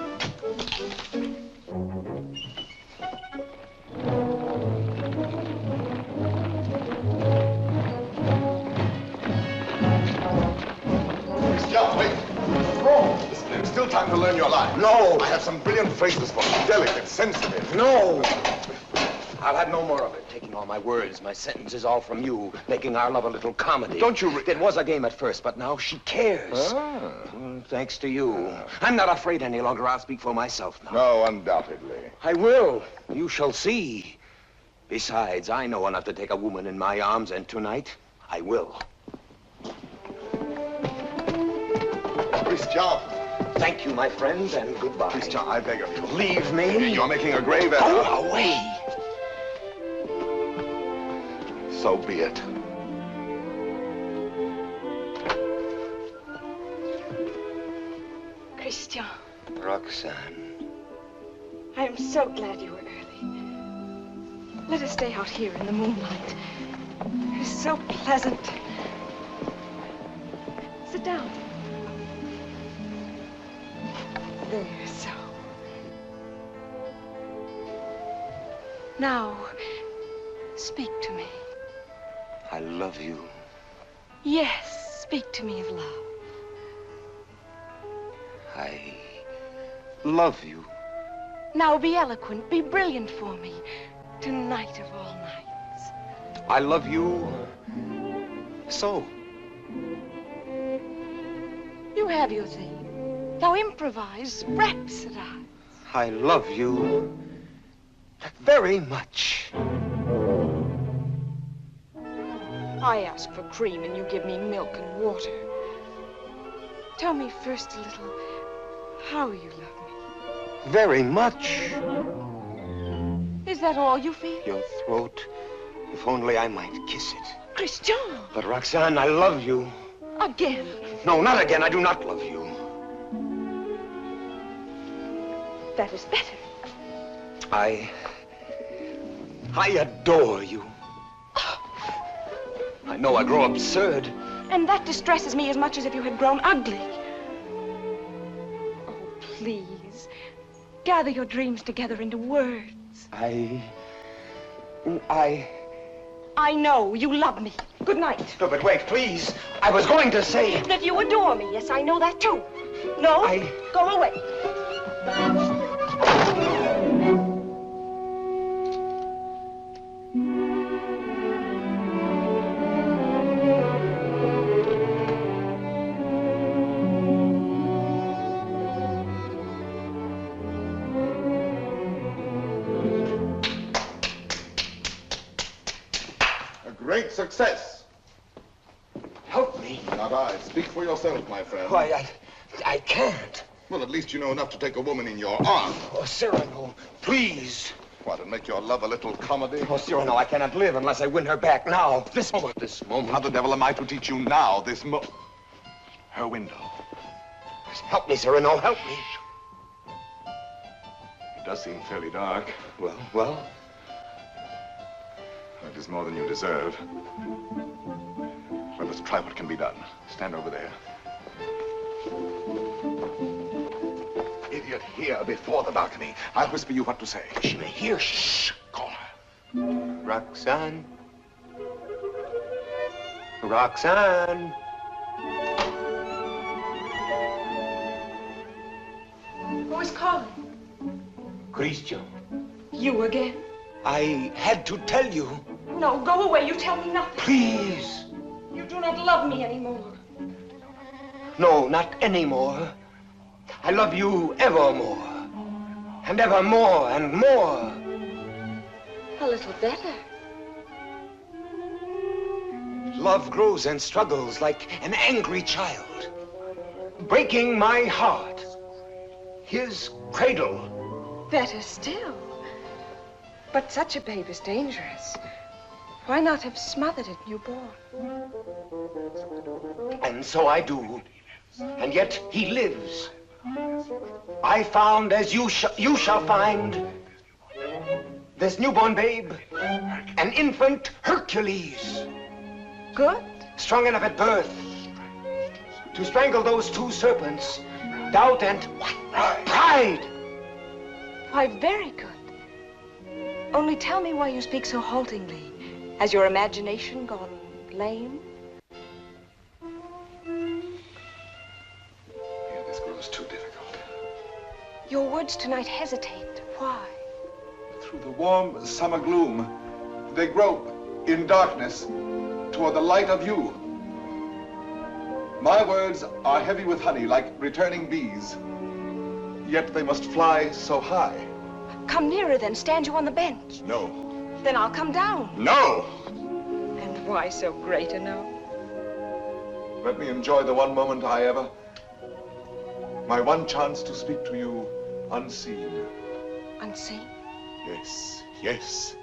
Wait. What's wrong? Listen, there's still time to learn your line. No. I have some brilliant phrases for you. Delicate, sensitive. No. I'll have no more of it. Taking all my words, my sentences, all from you. Making our love a little comedy. Don't you... It was a game at first, but now she cares. Ah. Thanks to you. I'm not afraid any longer. I'll speak for myself now. No, undoubtedly. I will. You shall see. Besides, I know enough to take a woman in my arms, and tonight, I will. Christian. Thank you, my friend, and goodbye. Christian, I beg of you. Leave me. You're making a grave error. Go away. So be it. Christian. Roxane. I am so glad you were early. Let us stay out here in the moonlight. It is so pleasant. Sit down. There, so. Now, speak to me. I love you. Yes, speak to me of love. I love you. Now be eloquent, be brilliant for me. Tonight of all nights. I love you so. You have your theme. Now improvise, rhapsodize. I love you very much. I ask for cream and you give me milk and water. Tell me first a little how you love me. Very much. Is that all you feel? Your throat, if only I might kiss it. Christian! But Roxane, I love you. Again. No, not again. I do not love you. That is better. I adore you. know I grow absurd. And that distresses me as much as if you had grown ugly. Oh, please. Gather your dreams together into words. I know you love me. Good night. No, but wait, please. I was going to say... That you adore me. Yes, I know that too. No? Go away. Great success. Help me. Not I. Speak for yourself, my friend. Why, I can't. Well, at least you know enough to take a woman in your arms. Oh, Cyrano, please. What, and make your love a little comedy? Oh, Cyrano, I cannot live unless I win her back now. This moment. This moment. How the devil am I to teach you now, this her window. Help me, Cyrano, help me. It does seem fairly dark. Well? It is more than you deserve. Well, let's try what can be done. Stand over there. Idiot, here before the balcony. I'll whisper you what to say. She may hear. Shh. Call her. Roxane. Roxane. Who is calling? Christian. You again? I had to tell you. No, go away. You tell me nothing. Please. You do not love me anymore. No, not anymore. I love you evermore. And evermore and more. A little better. Love grows and struggles like an angry child, breaking my heart. His cradle. Better still. But such a babe is dangerous. Why not have smothered it newborn? And so I do. And yet he lives. I found, as you shall find, this newborn babe, an infant Hercules. Good. Strong enough at birth to strangle those two serpents, doubt and pride. Why, very good. Only tell me why you speak so haltingly. Has your imagination gone lame? Yeah, this grows too difficult. Your words tonight hesitate. Why? Through the warm summer gloom, they grope in darkness toward the light of you. My words are heavy with honey, like returning bees. Yet they must fly so high. Come nearer then. Stand you on the bench. No. Then I'll come down. No! And why so great a no? Let me enjoy the one moment I ever... My one chance to speak to you unseen. Unseen? Yes, yes.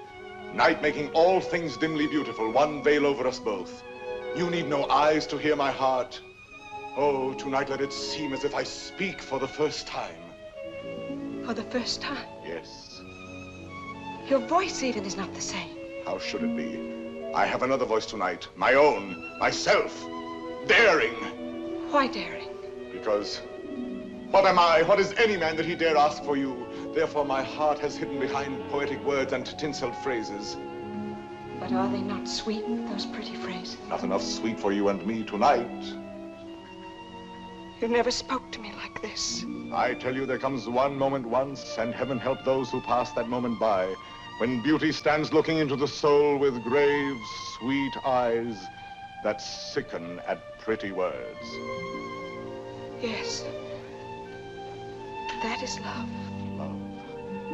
Night making all things dimly beautiful, one veil over us both. You need no eyes to hear my heart. Oh, tonight let it seem as if I speak for the first time. For the first time? Yes. Your voice even is not the same. How should it be? I have another voice tonight, my own, myself, daring. Why daring? Because what am I? What is any man that he dare ask for you? Therefore my heart has hidden behind poetic words and tinseled phrases. But are they not sweet, those pretty phrases? Not enough sweet for you and me tonight. You never spoke to me like this. I tell you, there comes one moment once, and heaven help those who pass that moment by, when beauty stands looking into the soul with grave, sweet eyes that sicken at pretty words. Yes. That is love. Love.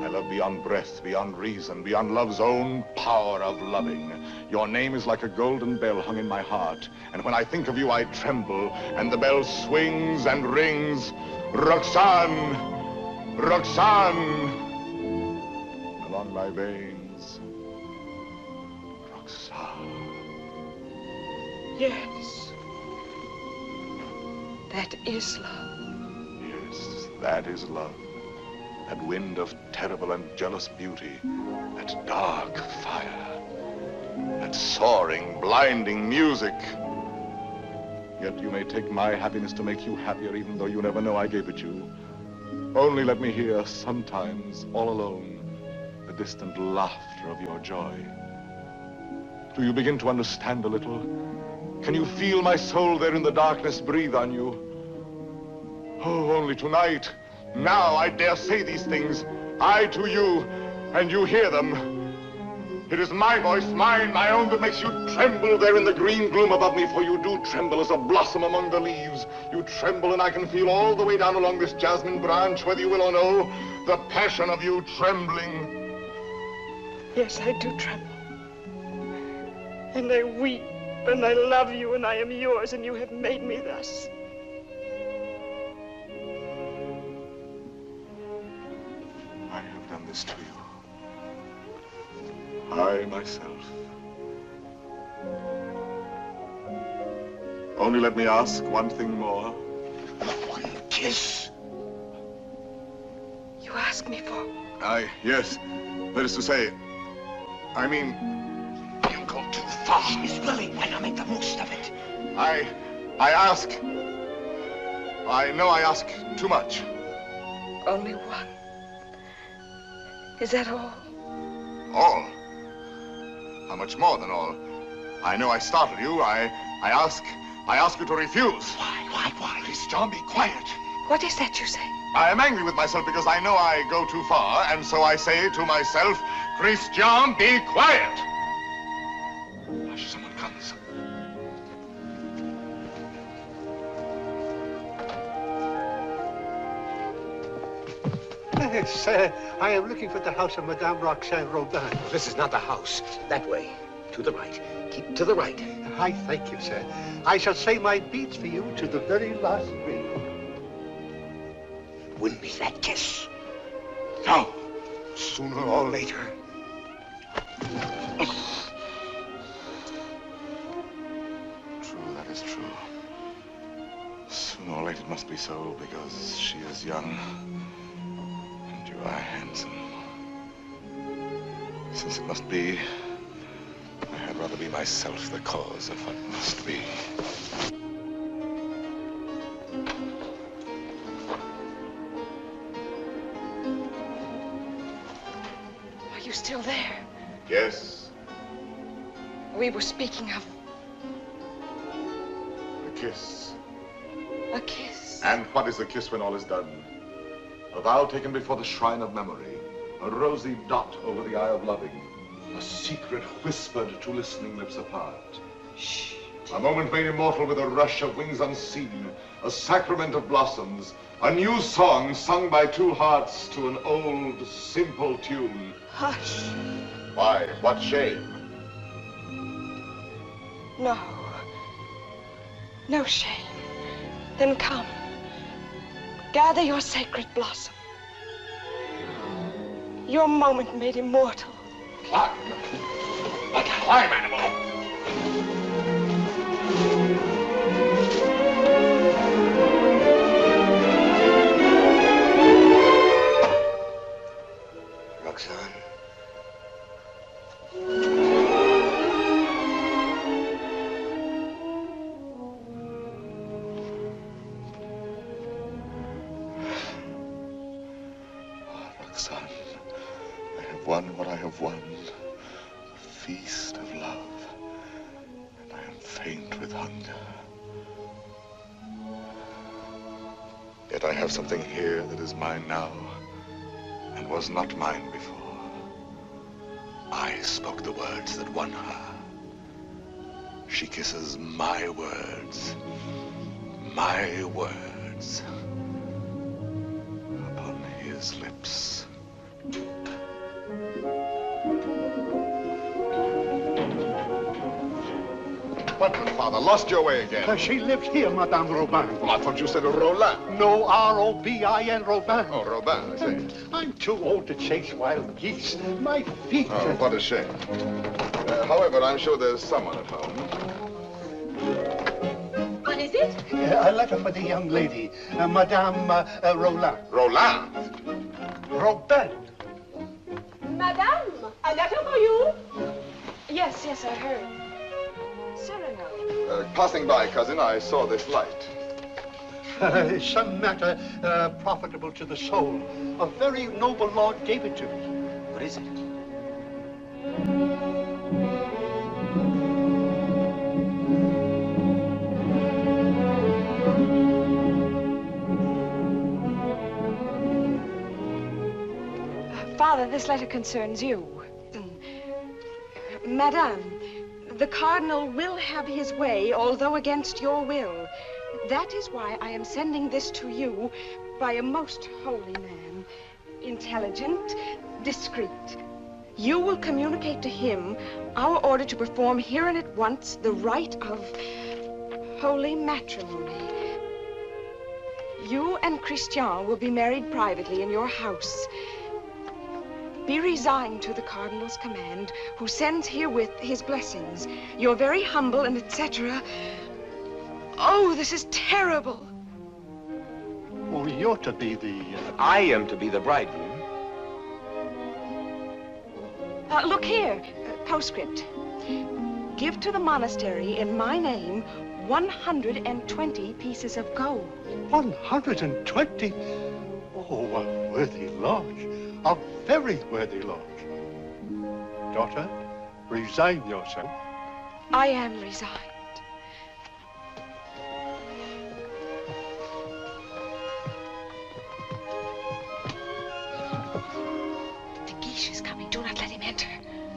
I love beyond breath, beyond reason, beyond love's own power of loving. Your name is like a golden bell hung in my heart, and when I think of you, I tremble, and the bell swings and rings. Roxane! Roxane! Along my veins. Roxane. Yes. That is love. Yes, that is love. That wind of terrible and jealous beauty. That dark fire. That that soaring, blinding music. Yet you may take my happiness to make you happier, even though you never know I gave it you. Only let me hear, sometimes, all alone, the distant laughter of your joy. Do you begin to understand a little? Can you feel my soul there in the darkness breathe on you? Oh, only tonight, now I dare say these things, I to you, and you hear them. It is my voice, mine, my own, that makes you tremble there in the green gloom above me, for you do tremble as a blossom among the leaves. You tremble, and I can feel all the way down along this jasmine branch, whether you will or no, the passion of you trembling. Yes, I do tremble. And I weep, and I love you, and I am yours, and you have made me thus. I have done this to you. I, myself. Only let me ask one thing more. One kiss. You ask me for? Yes. That is to say, I mean, You go too far. She's willing. Why not make the most of it? I ask. I know I ask too much. Only one. Is that all? All? How much more than all? I know I startled you. I ask you to refuse. Why? Please, John, be quiet. What is that you say? I am angry with myself because I know I go too far, and so I say to myself, Christian, be quiet. Hush, someone comes. Yes, I am looking for the house of Madame Roxane Robin. This is not the house. That way. To the right. Keep to the right. I thank you, sir. I shall say my beads for you to the very last ring. Win me that kiss. No. Sooner or later. True, that is true. Sooner or later it must be so, because she is young. You are handsome. Since it must be, I had rather be myself the cause of what must be. Are you still there? Yes. We were speaking of A kiss. a kiss. And what is a kiss when all is done? A vow taken before the shrine of memory. A rosy dot over the eye of loving. A secret whispered to listening lips apart. Shh. A moment made immortal with a rush of wings unseen. A sacrament of blossoms. A new song sung by two hearts to an old, simple tune. Hush. Why? What shame? No. No shame. Then come. Gather your sacred blossom. Your moment made immortal. Climb. Like a climb animal. Roxane. Roxane, I have won what I have won. A feast of love. And I am faint with hunger. Yet I have something here that is mine now and was not mine before. I spoke the words that won her. She kisses my words. My words. Upon his lips. What, Father? Lost your way again? She lives here, Madame Robin. Well, I thought you said Roland. No, R-O-B-I-N, Robin. Oh, Robin, I see. I'm too old to chase wild geese. My feet... Oh, what a shame. However, I'm sure there's someone at home. What is it? A letter for the young lady, Madame Roland. Roland? Robin. Madame, a letter for you. Yes, I heard. Cyrano. Passing by, cousin, I saw this light. Some matter profitable to the soul. A very noble lord gave it to me. What is it? Father, this letter concerns you. Madame, the Cardinal will have his way, although against your will. That is why I am sending this to you by a most holy man. Intelligent, discreet. You will communicate to him our order to perform here and at once the rite of holy matrimony. You and Christian will be married privately in your house. Be resigned to the Cardinal's command, who sends herewith his blessings. You're very humble and etc. Oh, this is terrible. Well, you're to be the... I am to be the bridegroom. Look here, postscript. Give to the monastery in my name 120 pieces of gold. 120? Oh, a worthy lodge. A very worthy lodge. Daughter, resign yourself. I am resigned. The Guiche is coming. Do not let him enter.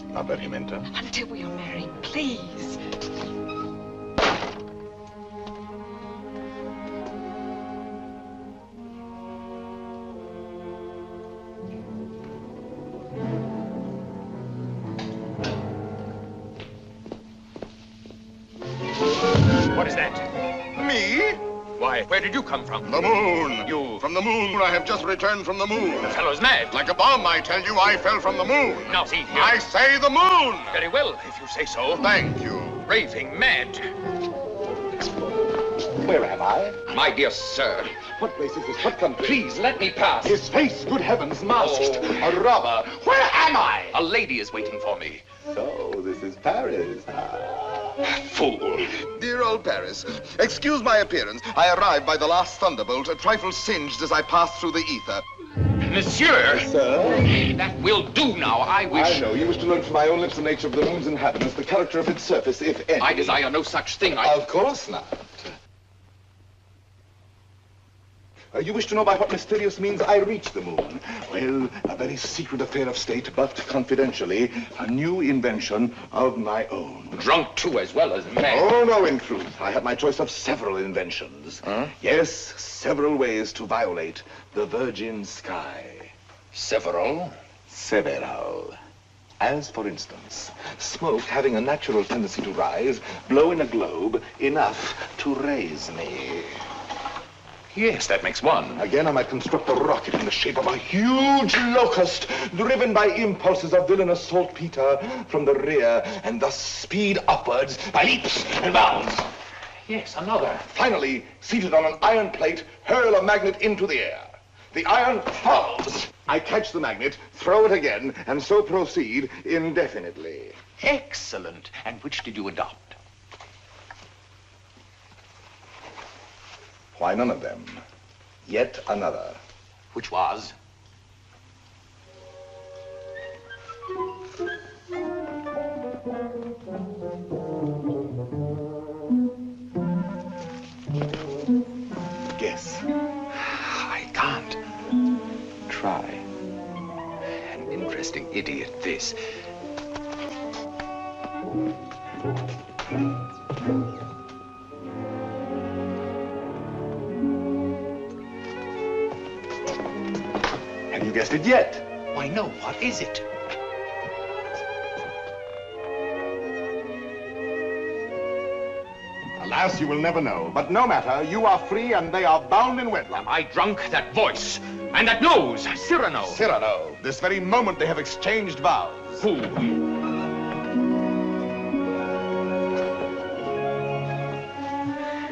Not let him enter. Until we are married, please. What is that? Me? Why, where did you come from? The moon. You... From the moon. I have just returned from the moon. The fellow's mad. Like a bomb, I tell you, I fell from the moon. Now, see here. I say the moon. Very well, if you say so. Thank you. Raving mad. Where am I? My dear sir. What place is this? What country? Please, let me pass. His face, good heavens, masked. Oh. A robber. Where am I? A lady is waiting for me. So, this is Paris. Fool. Dear old Paris, excuse my appearance. I arrived by the last thunderbolt, a trifle singed as I passed through the ether. Monsieur! Sir? That will do now. I wish... I know. You wish to learn from my own lips the nature of the moon's inhabitants, the character of its surface, if any. I desire no such thing. Of course not. You wish to know by what mysterious means I reached the moon? Well, a very secret affair of state, but confidentially, a new invention of my own. Drunk, too, as well as mad. Oh, no, in truth. I had my choice of several inventions. Huh? Yes, several ways to violate the virgin sky. Several? Several. As, for instance, smoke having a natural tendency to rise, blow in a globe enough to raise me. Yes, that makes one. Again, I might construct a rocket in the shape of a huge locust, driven by impulses of villainous saltpeter from the rear, and thus speed upwards by leaps and bounds. Yes, another. Finally, seated on an iron plate, hurl a magnet into the air. The iron falls. I catch the magnet, throw it again, and so proceed indefinitely. Excellent. And which did you adopt? Why, none of them. Yet another. Which was? Guess. I can't. Try. An interesting idiot, this. Have you guessed it yet? Why, no. What is it? Alas, you will never know. But no matter, you are free and they are bound in wedlock. Am I drunk? That voice and that nose. Cyrano. Cyrano. This very moment they have exchanged vows. Who?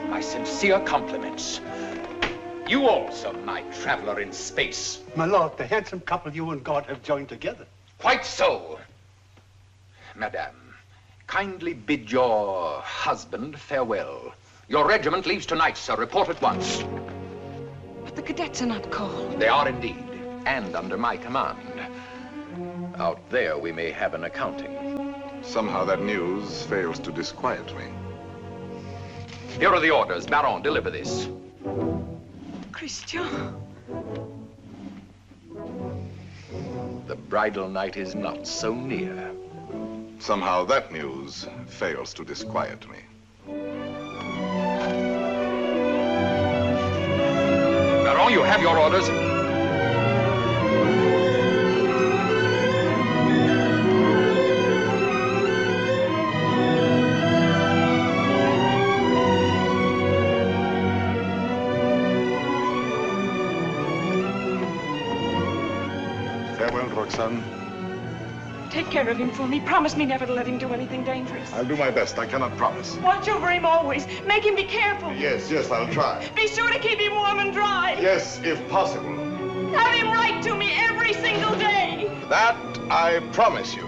My sincere compliments. You also, my traveler in space. My lord, the handsome couple you and God have joined together. Quite so. Madame, Kindly bid your husband farewell. Your regiment leaves tonight, sir. Report at once. But the cadets are not called. They are indeed, and under my command. Out there, we may have an accounting. Somehow that news fails to disquiet me. Here are the orders. Baron, deliver this. Christian. The bridal night is not so near. Somehow that news fails to disquiet me. Baron, you have your orders. Farewell, Roxane. Take care of him for me. Promise me never to let him do anything dangerous. I'll do my best. I cannot promise. Watch over him always. Make him be careful. Yes, I'll try. Be sure to keep him warm and dry. Yes, if possible. Have him write to me every single day. That I promise you.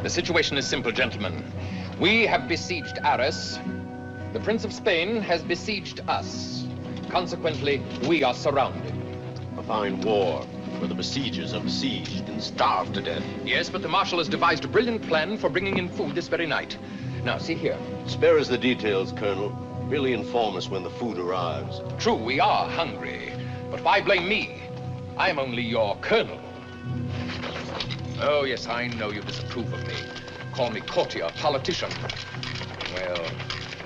The situation is simple, gentlemen. We have besieged Arras. The Prince of Spain has besieged us. Consequently, we are surrounded. A fine war, where the besiegers are besieged and starved to death. Yes, but the Marshal has devised a brilliant plan for bringing in food this very night. Now, see here. Spare us the details, Colonel. Merely inform us when the food arrives. True, we are hungry. But why blame me? I am only your colonel. Oh, yes, I know you disapprove of me. Call me courtier, politician. Well,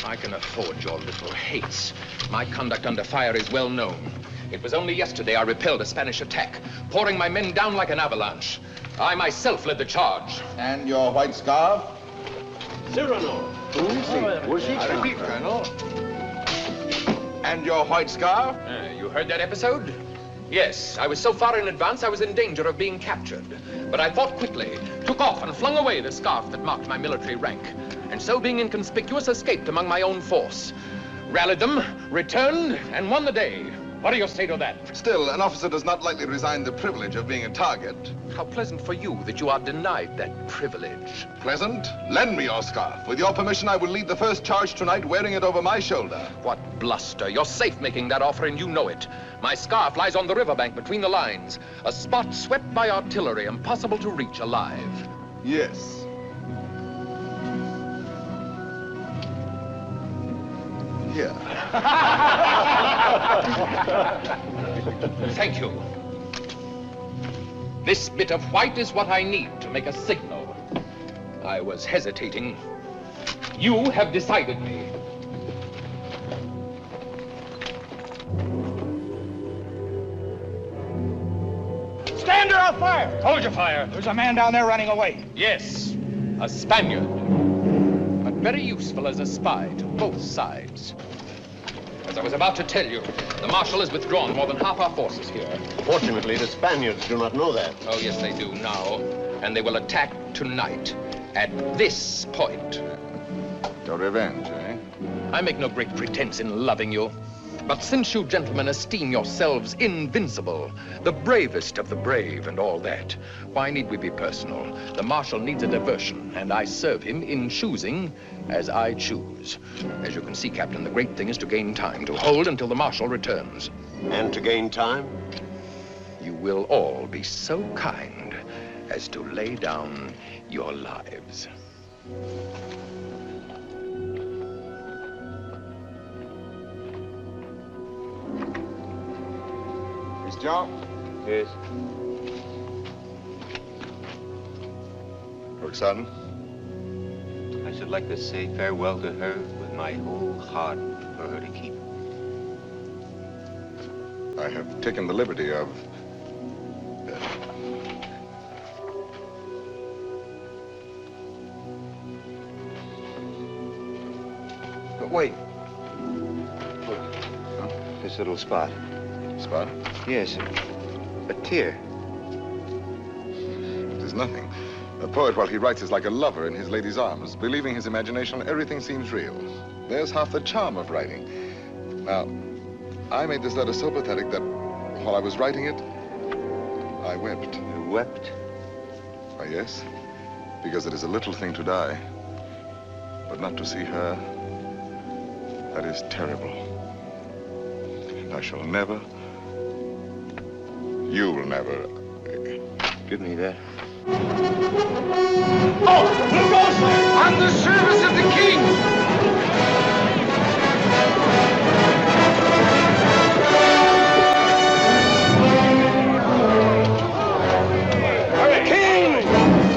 I can afford your little hates. My conduct under fire is well known. It was only yesterday I repelled a Spanish attack, pouring my men down like an avalanche. I myself led the charge. And your white scarf? Cyrano. I repeat, Colonel. And your white scarf? You heard that episode? Yes, I was so far in advance I was in danger of being captured. But I thought quickly, took off and flung away the scarf that marked my military rank, and so being inconspicuous, escaped among my own force. Rallied them, returned, and won the day. What do you say to that? Still, an officer does not lightly resign the privilege of being a target. How pleasant for you that you are denied that privilege. Pleasant? Lend me your scarf. With your permission, I will lead the first charge tonight wearing it over my shoulder. What bluster. You're safe making that offer, and you know it. My scarf lies on the riverbank between the lines, a spot swept by artillery, impossible to reach alive. Yes. Here. Thank you. This bit of white is what I need to make a signal. I was hesitating. You have decided me. Commander, I'll fire! Hold your fire. There's a man down there running away. Yes, a Spaniard. But very useful as a spy to both sides. As I was about to tell you, the Marshal has withdrawn more than half our forces here. Fortunately, the Spaniards do not know that. Oh, yes, they do now. And they will attack tonight at this point. Your revenge, eh? I make no great pretense in loving you. But since you gentlemen esteem yourselves invincible, the bravest of the brave and all that, why need we be personal? The Marshal needs a diversion, and I serve him in choosing as I choose. As you can see, Captain, the great thing is to gain time, to hold until the Marshal returns. And to gain time? You will all be so kind as to lay down your lives. John? Yes. Roxane? I should like to say farewell to her with my whole heart for her to keep. I have taken the liberty of... But wait. This little spot. Spot? Yes, a tear. It is nothing. A poet, while he writes, is like a lover in his lady's arms. Believing his imagination, everything seems real. There's half the charm of writing. Now, I made this letter so pathetic that while I was writing it, I wept. You wept? Why, yes, because it is a little thing to die. But not to see her, that is terrible. And I shall never... You will never... Give me that. Oh, who goes there? On the service of the king! King!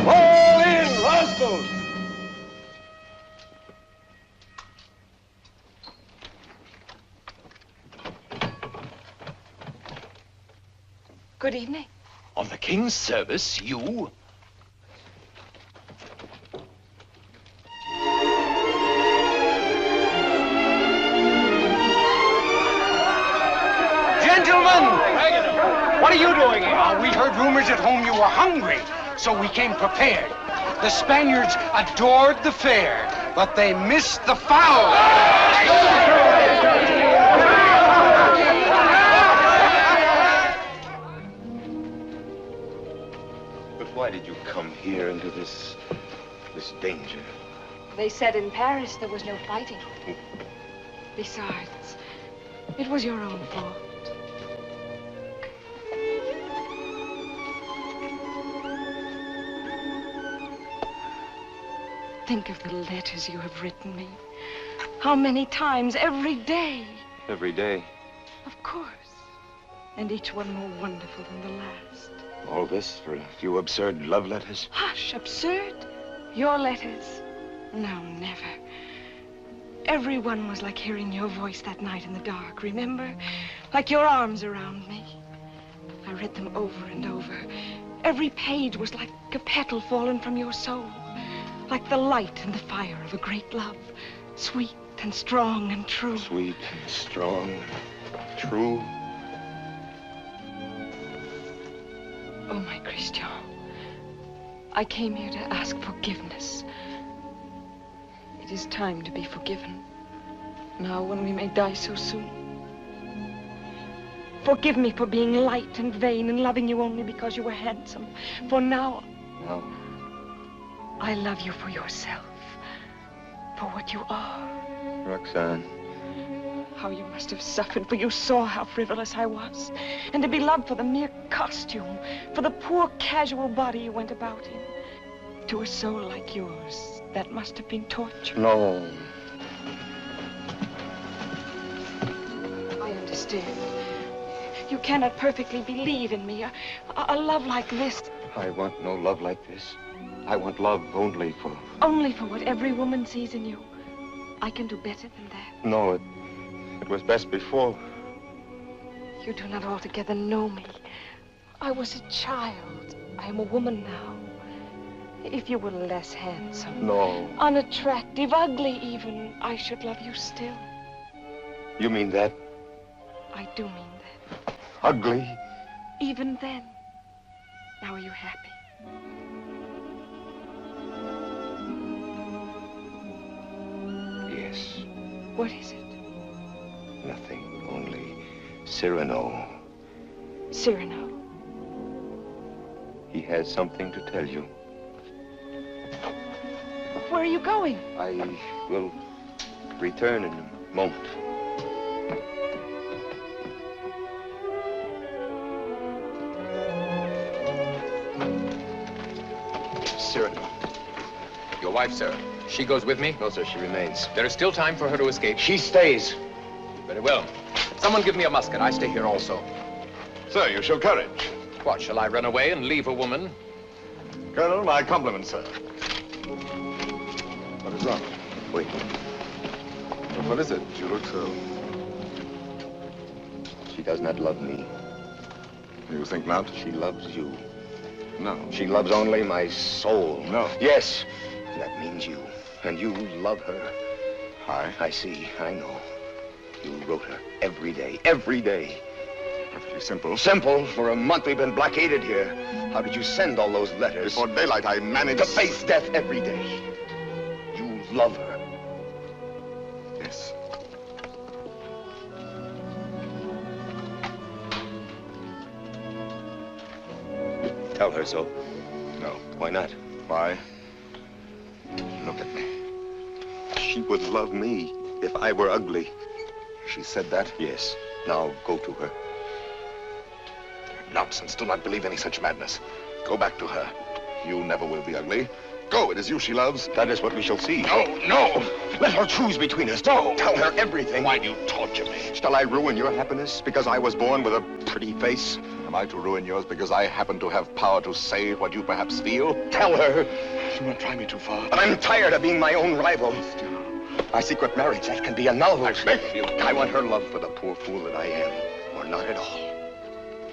Fall in, rascals! Good evening. On the king's service, you? Gentlemen! What are you doing here? We heard rumors at home you were hungry, so we came prepared. The Spaniards adored the fare, but they missed the fowl. Why did you come here into this danger? They said in Paris there was no fighting. Besides, it was your own fault. Think of the letters you have written me. How many times every day? Every day. Of course. And each one more wonderful than the last. All this for a few absurd love letters? Hush, absurd? Your letters? No, never. Every one was like hearing your voice that night in the dark, remember? Like your arms around me. I read them over and over. Every page was like a petal fallen from your soul. Like the light and the fire of a great love. Sweet and strong and true. Sweet and strong, true. Oh, my Christian, I came here to ask forgiveness. It is time to be forgiven. Now, when we may die so soon. Forgive me for being light and vain and loving you only because you were handsome. For now, No. I love you for yourself. For what you are. Roxane. How you must have suffered, for you saw how frivolous I was. And to be loved for the mere costume, for the poor casual body you went about in. To a soul like yours, that must have been torture. No. I understand. You cannot perfectly believe in me. A love like this. I want no love like this. I want love only for... Only for what every woman sees in you. I can do better than that. No, it was best before. You do not altogether know me. I was a child. I am a woman now. If you were less handsome, No. unattractive, ugly even, I should love you still. You mean that? I do mean that. Ugly? Even then. Now are you happy? Yes. What is it? Nothing. Only Cyrano. Cyrano. He has something to tell you. Where are you going? I will return in a moment. Cyrano. Your wife, sir. She goes with me? No, sir, she remains. There is still time for her to escape. She stays. Very well. Someone give me a musket. I stay here also. Sir, you show courage. What, shall I run away and leave a woman? Colonel, my compliments, sir. What is wrong? Wait. What is it? You look so... She does not love me. You think not? She loves you. No. She loves only my soul. No. Yes. That means you. And you love her. I see. I know. You wrote her every day. Every day. Perfectly simple. Simple? For a month we've been blockaded here. How did you send all those letters? Before daylight, I managed... To face death every day. You love her. Yes. Tell her so. No. Why not? Why? Look at me. She would love me if I were ugly. She said that? Yes. Now go to her. Nonsense. Do not believe any such madness. Go back to her. You never will be ugly. Go. It is you she loves. That is what we shall see. No, no. Let her choose between us. No. Tell her everything. Why do you torture me? Shall I ruin your happiness because I was born with a pretty face? Am I to ruin yours because I happen to have power to say what you perhaps feel? Tell her. Do not try me too far. But I'm tired of being my own rival. My secret marriage, that can be annulled. I beg of you. I want her love for the poor fool that I am, or not at all.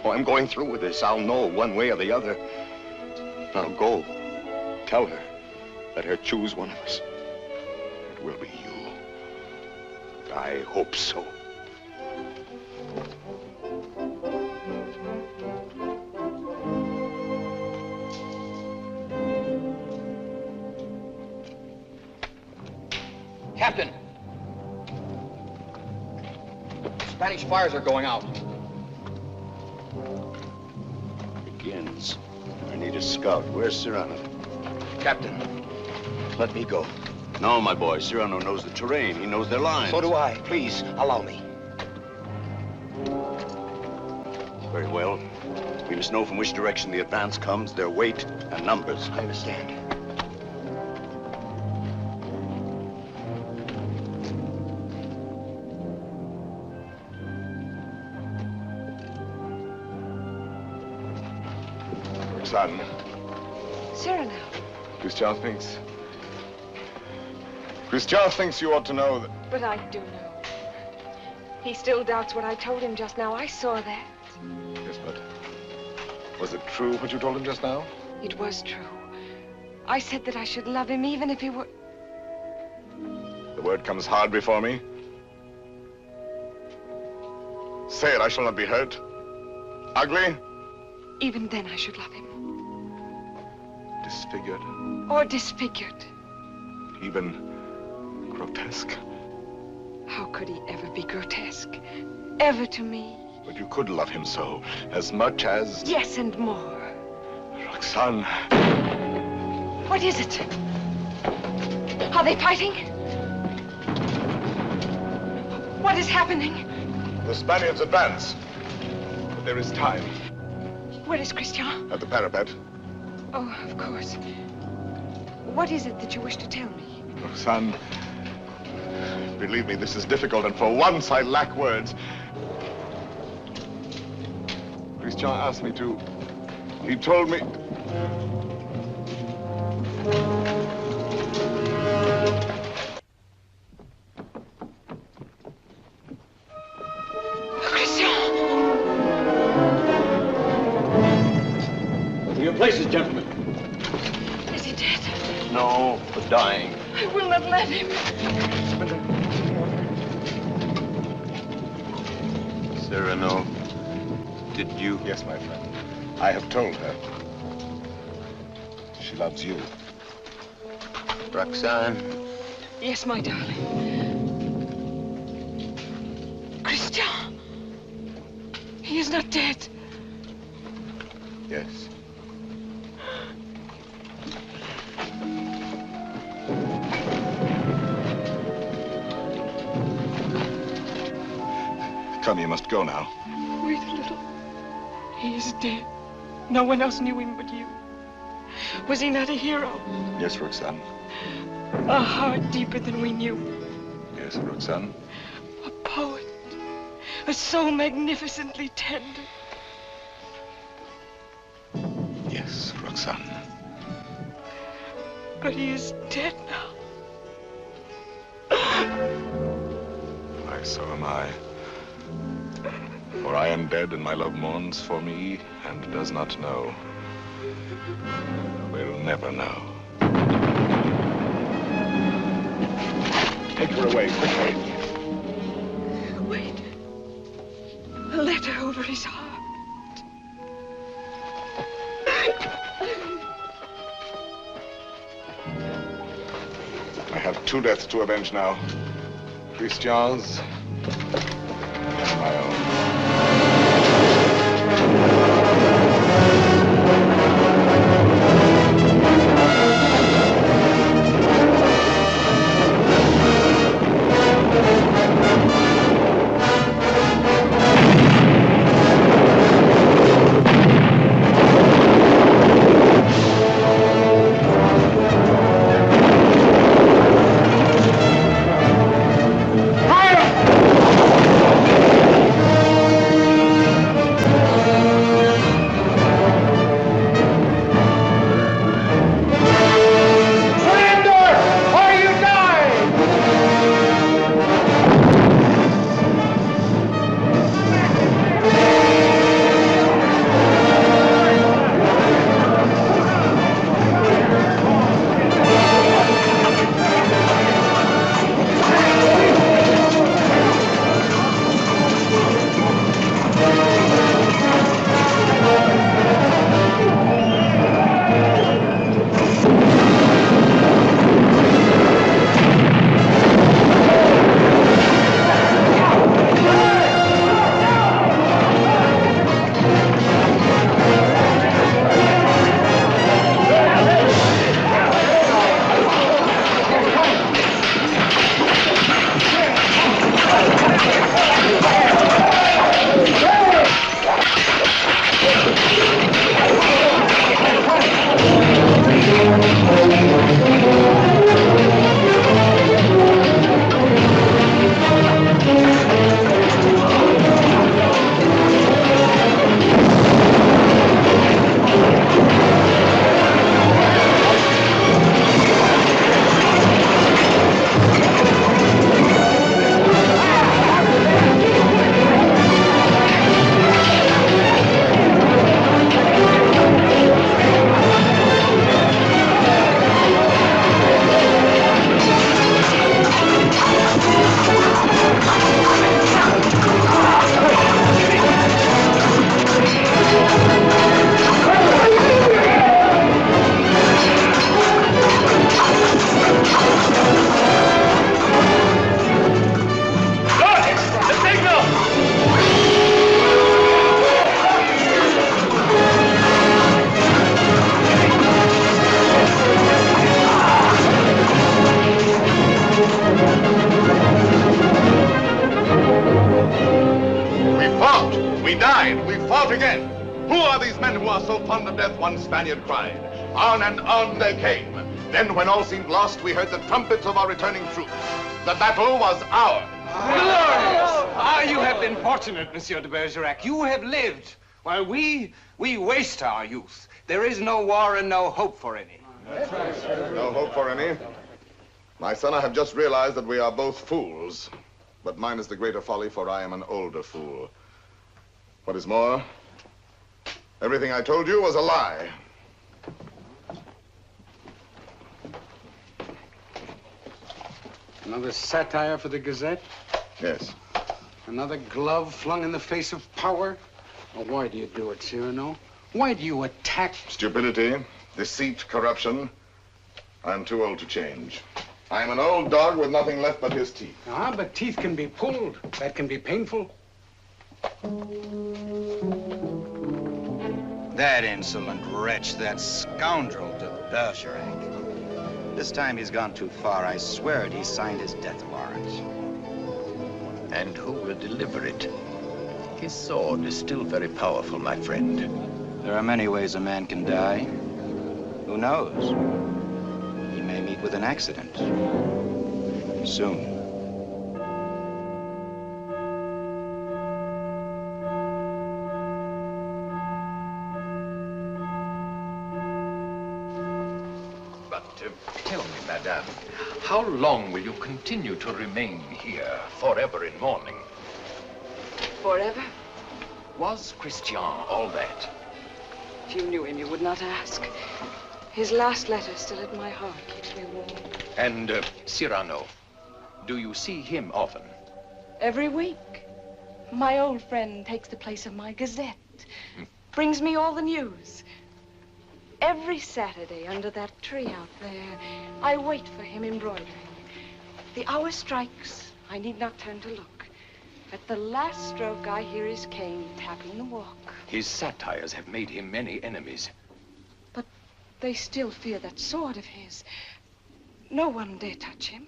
Oh, I'm going through with this. I'll know one way or the other. Now go. Tell her. Let her choose one of us. It will be you. I hope so. Captain! Spanish fires are going out. Begins. I need a scout. Where's Cyrano? Captain. Let me go. No, my boy. Cyrano knows the terrain. He knows their lines. So do I. Please, allow me. Very well. We must know from which direction the advance comes, their weight and numbers. I understand. Roxane. Cyrano. Christian thinks you ought to know that... But I do know. He still doubts what I told him just now. I saw that. Yes, but... was it true what you told him just now? It was true. I said that I should love him even if he were... The word comes hard before me. Say it, I shall not be hurt. Ugly? Even then I should love him. Disfigured? Or disfigured. Even grotesque? How could he ever be grotesque? Ever to me? But you could love him so, as much as... Yes, and more. Roxane. What is it? Are they fighting? What is happening? The Spaniards advance. But there is time. Where is Christian? At the parapet. Oh, of course. What is it that you wish to tell me? Roxane, believe me, this is difficult, and for once I lack words. Christian asked me to... He told me... Christian! places, gentlemen. Is he dead? No, but dying. I will not let him. Cyrano, did you? Yes, my friend. I have told her. She loves you. Roxane. Yes, my darling. Christian. He is not dead. Yes. Come, you must go now. Wait a little. He is dead. No one else knew him but you. Was he not a hero? Yes, Roxane. A heart deeper than we knew. Yes, Roxane. A poet. A soul magnificently tender. Yes, Roxane. But he is dead now. Why, so am I. For I am dead, and my love mourns for me, and does not know. Will never know. Take her away, quickly. Wait. A letter over his heart. I have 2 deaths to avenge now. Christian's and my own. Spaniard cried. On and on they came. Then, when all seemed lost, we heard the trumpets of our returning troops. The battle was ours. Glorious! Ah, you have been fortunate, Monsieur de Bergerac. You have lived, while we waste our youth. There is no war and no hope for any. No hope for any? My son, I have just realized that we are both fools. But mine is the greater folly, for I am an older fool. What is more, everything I told you was a lie. Another satire for the Gazette? Yes. Another glove flung in the face of power? Well, why do you do it, Cyrano? Why do you attack? Stupidity, deceit, corruption. I'm too old to change. I'm an old dog with nothing left but his teeth. Ah, but teeth can be pulled. That can be painful. That insolent wretch, that scoundrel de Bergerac. This time he's gone too far. I swear it, he signed his death warrant. And who will deliver it? His sword is still very powerful, my friend. There are many ways a man can die. Who knows? He may meet with an accident. Soon. Tell me, madame, how long will you continue to remain here, forever in mourning? Forever? Was Christian all that? If you knew him, you would not ask. His last letter still at my heart keeps me warm. And Cyrano, do you see him often? Every week. My old friend takes the place of my Gazette. Brings me all the news. Every Saturday under that tree out there, I wait for him embroidering. The hour strikes. I need not turn to look. At the last stroke, I hear his cane tapping the walk. His satires have made him many enemies. But they still fear that sword of his. No one dare touch him.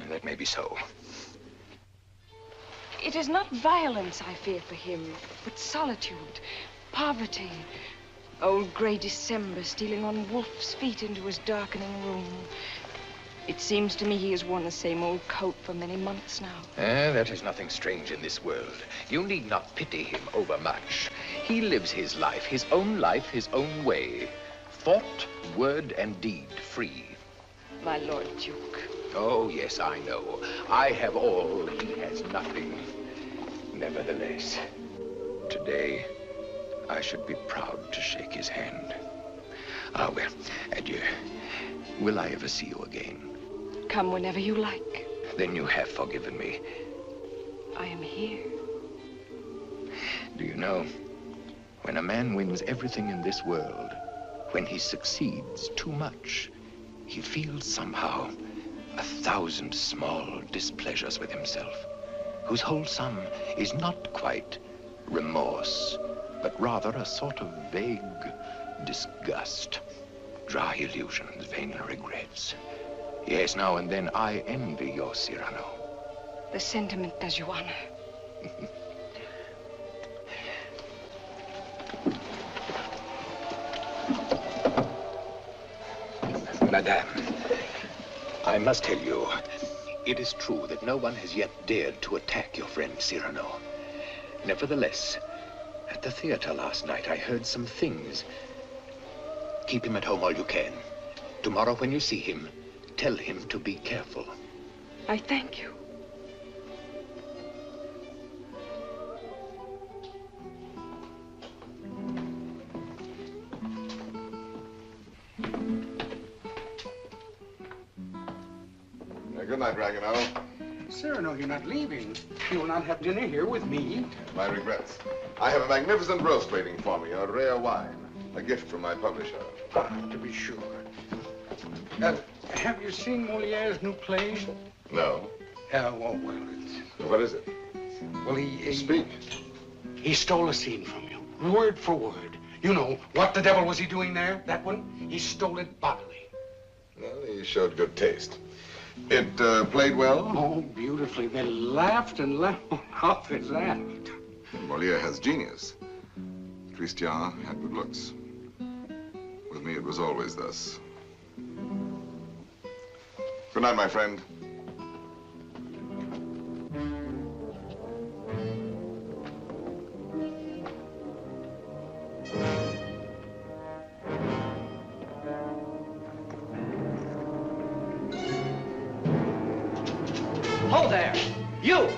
That may be so. It is not violence I fear for him, but solitude, poverty. Old gray December stealing on wolf's feet into his darkening room. It seems to me he has worn the same old coat for many months now. That is nothing strange in this world. You need not pity him overmuch. He lives his life, his own way. Thought, word, and deed free. My Lord Duke. Oh, yes, I know. I have all, he has nothing. Nevertheless, today, I should be proud to shake his hand. Ah, well, adieu. Will I ever see you again? Come whenever you like. Then you have forgiven me. I am here. Do you know, when a man wins everything in this world, when he succeeds too much, he feels somehow 1,000 small displeasures with himself, whose whole sum is not quite remorse, but rather a sort of vague disgust, dry illusions, vain regrets. Yes, now and then I envy your Cyrano. The sentiment does you honor. Madame, I must tell you, it is true that no one has yet dared to attack your friend Cyrano. Nevertheless, at the theater last night, I heard some things. Keep him at home all you can. Tomorrow when you see him, tell him to be careful. I thank you. Good night, Ragueneau. Cyrano, you're not leaving. You will not have dinner here with me. My regrets. I have a magnificent roast waiting for me, a rare wine, a gift from my publisher. Ah, to be sure. Have you seen Moliere's new play? No. Well, it's... What is it? Well, he... Speak. He stole a scene from you, word for word. You know, what the devil was he doing there? That one? He stole it bodily. Well, he showed good taste. It played well? Oh, beautifully. They laughed and laughed. How is that? Moliere has genius. Christian had good looks. With me, it was always thus. Good night, my friend. Hold there! You!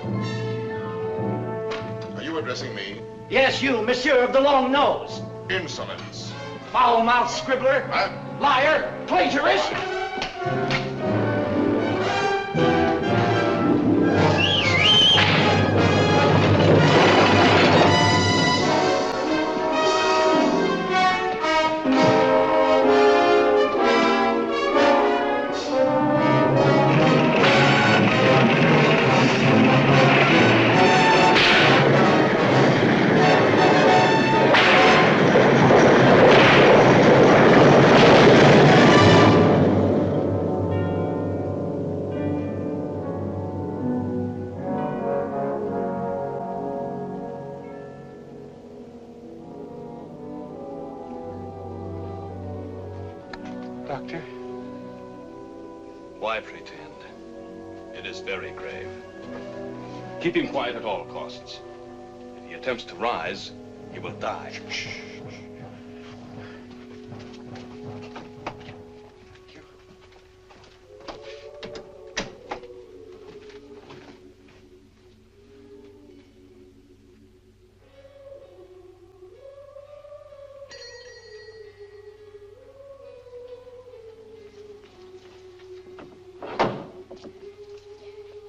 Are you addressing me? Yes, you, monsieur of the long nose. Insolence. Foul-mouthed scribbler. Huh? Liar. Plagiarist. Doctor? Why pretend? It is very grave. Keep him quiet at all costs. If he attempts to rise, he will die.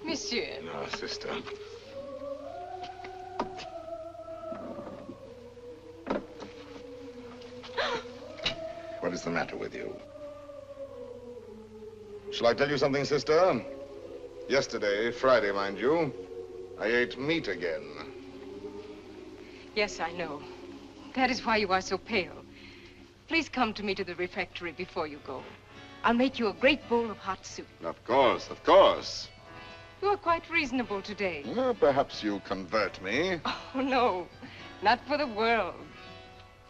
Monsieur. No, sister. What is the matter with you? Shall I tell you something, sister? Yesterday, Friday, mind you, I ate meat again. Yes, I know. That is why you are so pale. Please come to me to the refectory before you go. I'll make you a great bowl of hot soup. Of course, of course. You are quite reasonable today. Well, perhaps you convert me. Oh, no. Not for the world.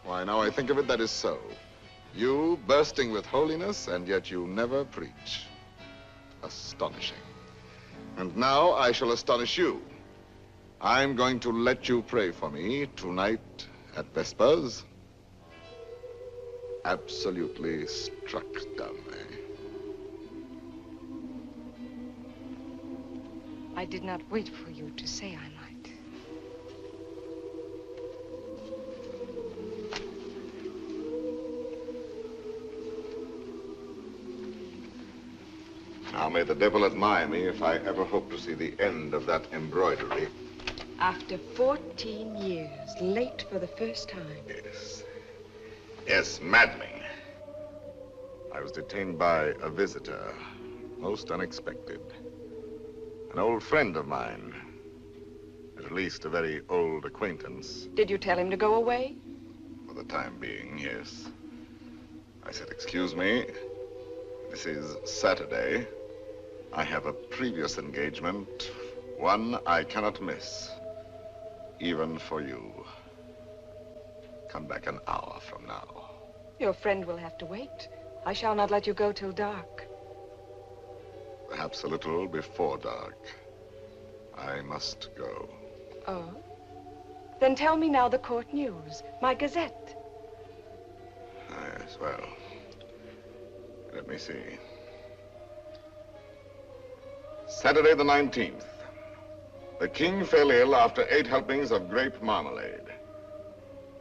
Why, now I think of it, that is so. You bursting with holiness, and yet you never preach. Astonishing. And now I shall astonish you. I'm going to let you pray for me tonight at Vespers. Absolutely struck dumb, eh? I did not wait for you to say I might. Now may the devil admire me if I ever hope to see the end of that embroidery. After 14 years, late for the first time. Yes. Yes, maddening. I was detained by a visitor, most unexpected. An old friend of mine. At least a very old acquaintance. Did you tell him to go away? For the time being, yes. I said, excuse me, this is Saturday. I have a previous engagement, one I cannot miss, even for you. Come back an hour from now. Your friend will have to wait. I shall not let you go till dark. Perhaps a little before dark. I must go. Oh? Then tell me now the court news, my gazette. Yes, well, let me see. Saturday the 19th. The king fell ill after 8 helpings of grape marmalade.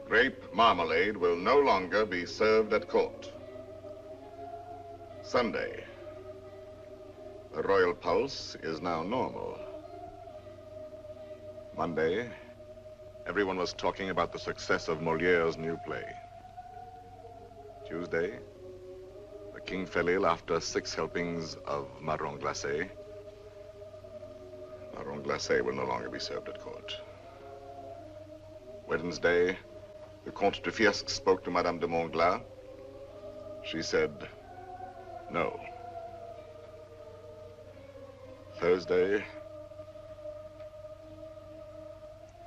Grape marmalade will no longer be served at court. Sunday. The royal pulse is now normal. Monday, everyone was talking about the success of Moliere's new play. Tuesday, the king fell ill after 6 helpings of marron glacé. Marron glacé will no longer be served at court. Wednesday, the Comte de Fiesque spoke to Madame de Montglat. She said, no. Thursday,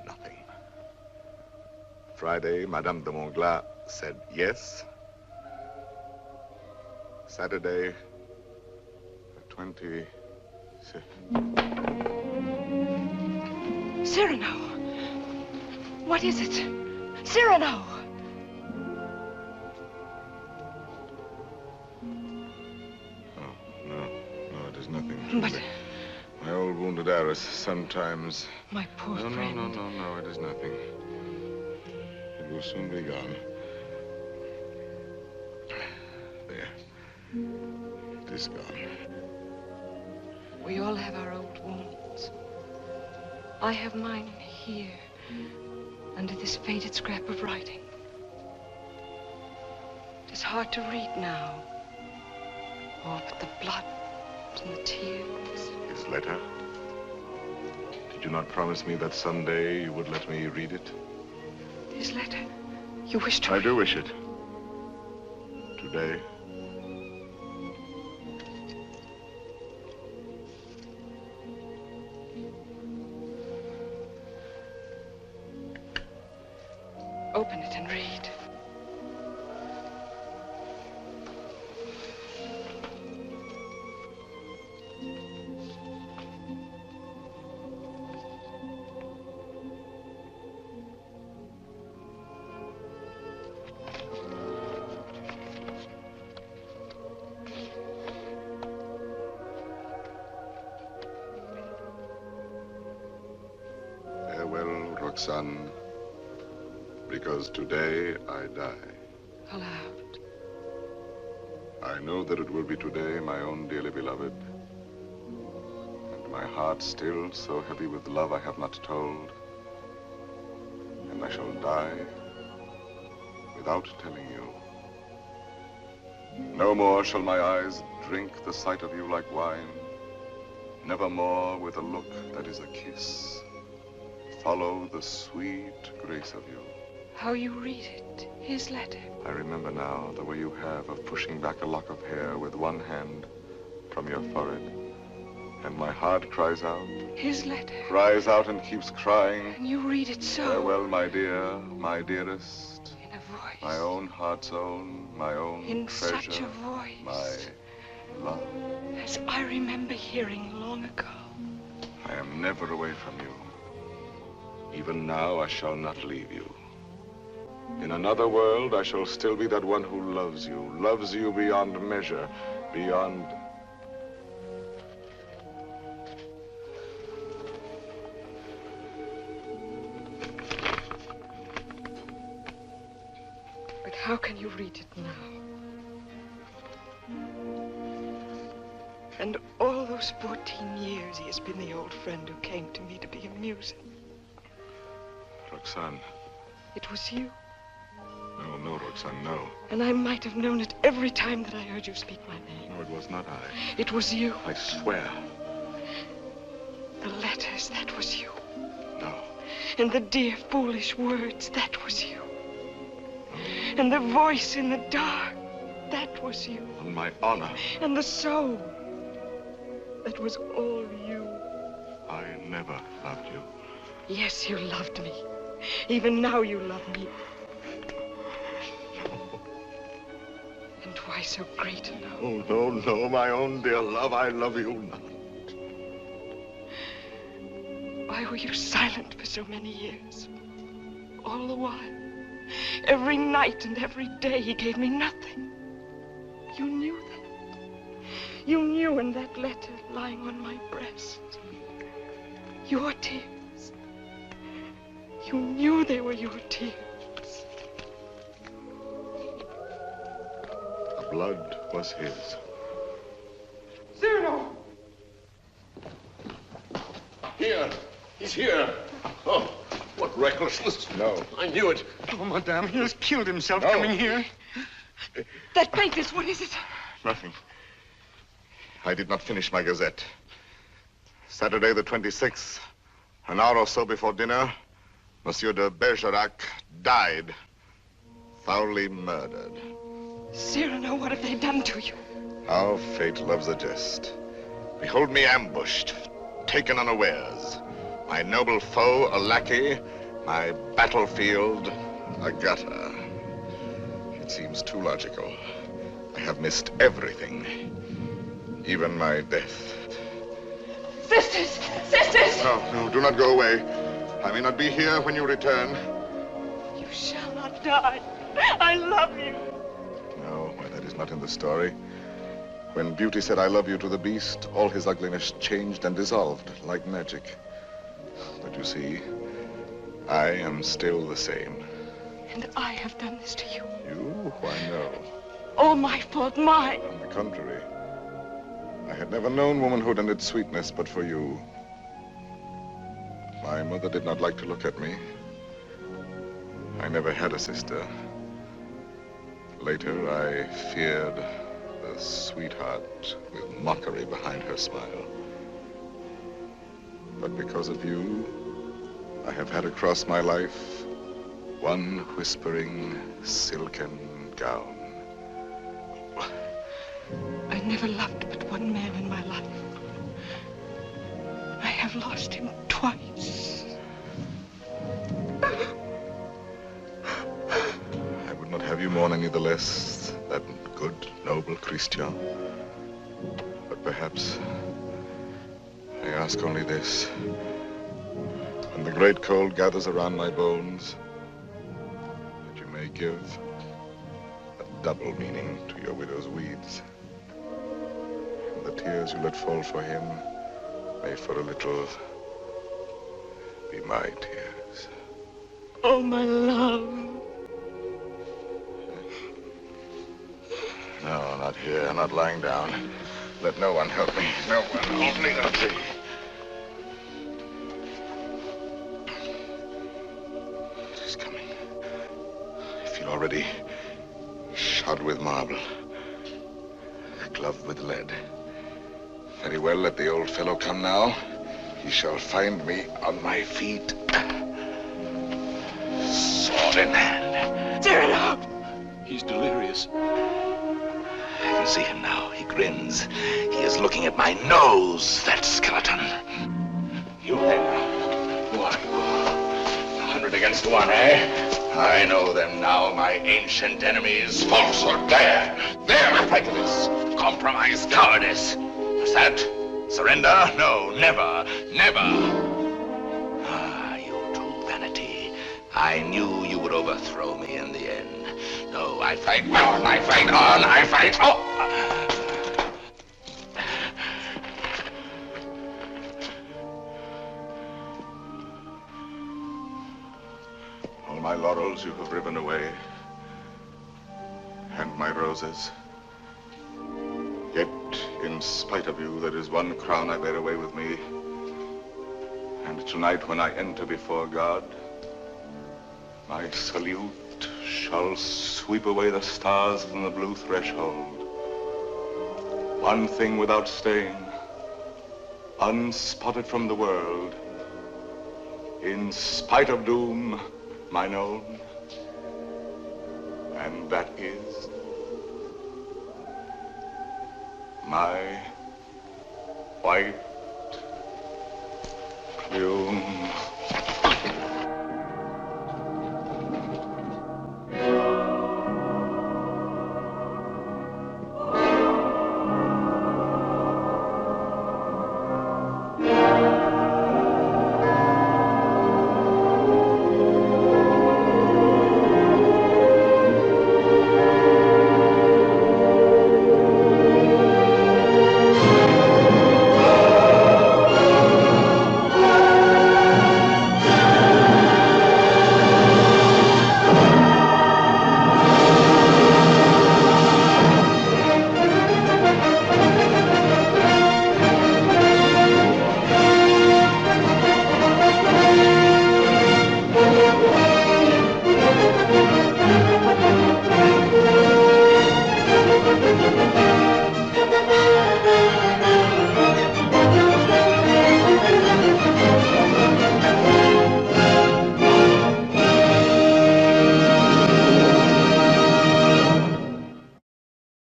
nothing. Friday, Madame de Montglat said yes. Saturday, the 25th. Cyrano! What is it? Cyrano! No, it is nothing. But... my old wounded Arras sometimes... My poor friend. No, it is nothing. It will soon be gone. There. It is gone. We all have our old wounds. I have mine here, under this faded scrap of writing. It is hard to read now. Oh, but the blood and the tears. His letter? Did you not promise me that someday you would let me read it? His letter? You wish to... I do wish it. Today. Open it and read. Roxane, because today I die. Aloud. I know that it will be today, my own dearly beloved, and my heart still so heavy with love I have not told, and I shall die without telling you. No more shall my eyes drink the sight of you like wine, nevermore with a look that is a kiss follow the sweet grace of you. How you read it, his letter. I remember now the way you have of pushing back a lock of hair with one hand from your forehead. And my heart cries out. His letter. Cries out and keeps crying. And you read it so. Farewell, my dear, my dearest. In a voice. My own heart's own, my own in treasure. Such a voice. My love. As I remember hearing long ago. I am never away from you. Even now, I shall not leave you. In another world, I shall still be that one who loves you beyond measure, beyond... But how can you read it now? And all those 14 years, he has been the old friend who came to me to be amusing. Roxane. It was you. No, Roxane, no. And I might have known it every time that I heard you speak my name. No, it was not I. It was you. I swear. The letters, that was you. No. And the dear, foolish words, that was you. And the voice in the dark, that was you. On my honor. And the soul, that was all you. I never loved you. Yes, you loved me. Even now you love me. And why so great a love? Oh, no, my own dear love, I love you not. Why were you silent for so many years? All the while. Every night and every day he gave me nothing. You knew that. You knew in that letter lying on my breast. Your tears. You knew they were your tears. The blood was his. Cyrano! Here. He's here. Oh, what recklessness. No. I knew it. Oh, madame, he has killed himself No. coming here. That papers, what is it? Nothing. I did not finish my gazette. Saturday the 26th, an hour or so before dinner, Monsieur de Bergerac died, foully murdered. Cyrano, what have they done to you? How fate loves a jest. Behold me ambushed, taken unawares. My noble foe, a lackey, my battlefield, a gutter. It seems too logical. I have missed everything, even my death. Sisters! Sisters! No, do not go away. I may not be here when you return. You shall not die. I love you. No, why, that is not in the story. When Beauty said I love you to the beast, all his ugliness changed and dissolved like magic. But you see, I am still the same. And I have done this to you. You? Why, no. All my fault, mine. On the contrary. I had never known womanhood and its sweetness but for you. My mother did not like to look at me. I never had a sister. Later, I feared the sweetheart with mockery behind her smile. But because of you, I have had across my life one whispering silken gown. I never loved but one man in my life. I have lost him twice. I would not have you mourn any the less, that good, noble Christian. But perhaps I ask only this. When the great cold gathers around my bones, that you may give a double meaning to your widow's weeds. And the tears you let fall for him may for a little be my tears. Oh, my love. No, not here, not lying down. Let no one help me. No one, only the tree. It is coming. I feel already shod with marble, gloved with lead. Very well, let the old fellow come now. He shall find me on my feet, sword in hand. Cyrano! He's delirious. I can see him now. He grins. He is looking at my nose, that skeleton. You there. Who are you? 100 against 1, eh? I know them now, my ancient enemies. Falsehood, there. There, my prejudice. Compromise, cowardice. What's that? Surrender? No, never, never. Ah, you true vanity. I knew you would overthrow me in the end. No, I fight on, I fight on, I fight on. All my laurels you have riven away, and my roses. Yet, in spite of you, there is one crown I bear away with me. And tonight, when I enter before God, my salute shall sweep away the stars from the blue threshold. One thing without stain, unspotted from the world, in spite of doom, mine own, and that is my white plume.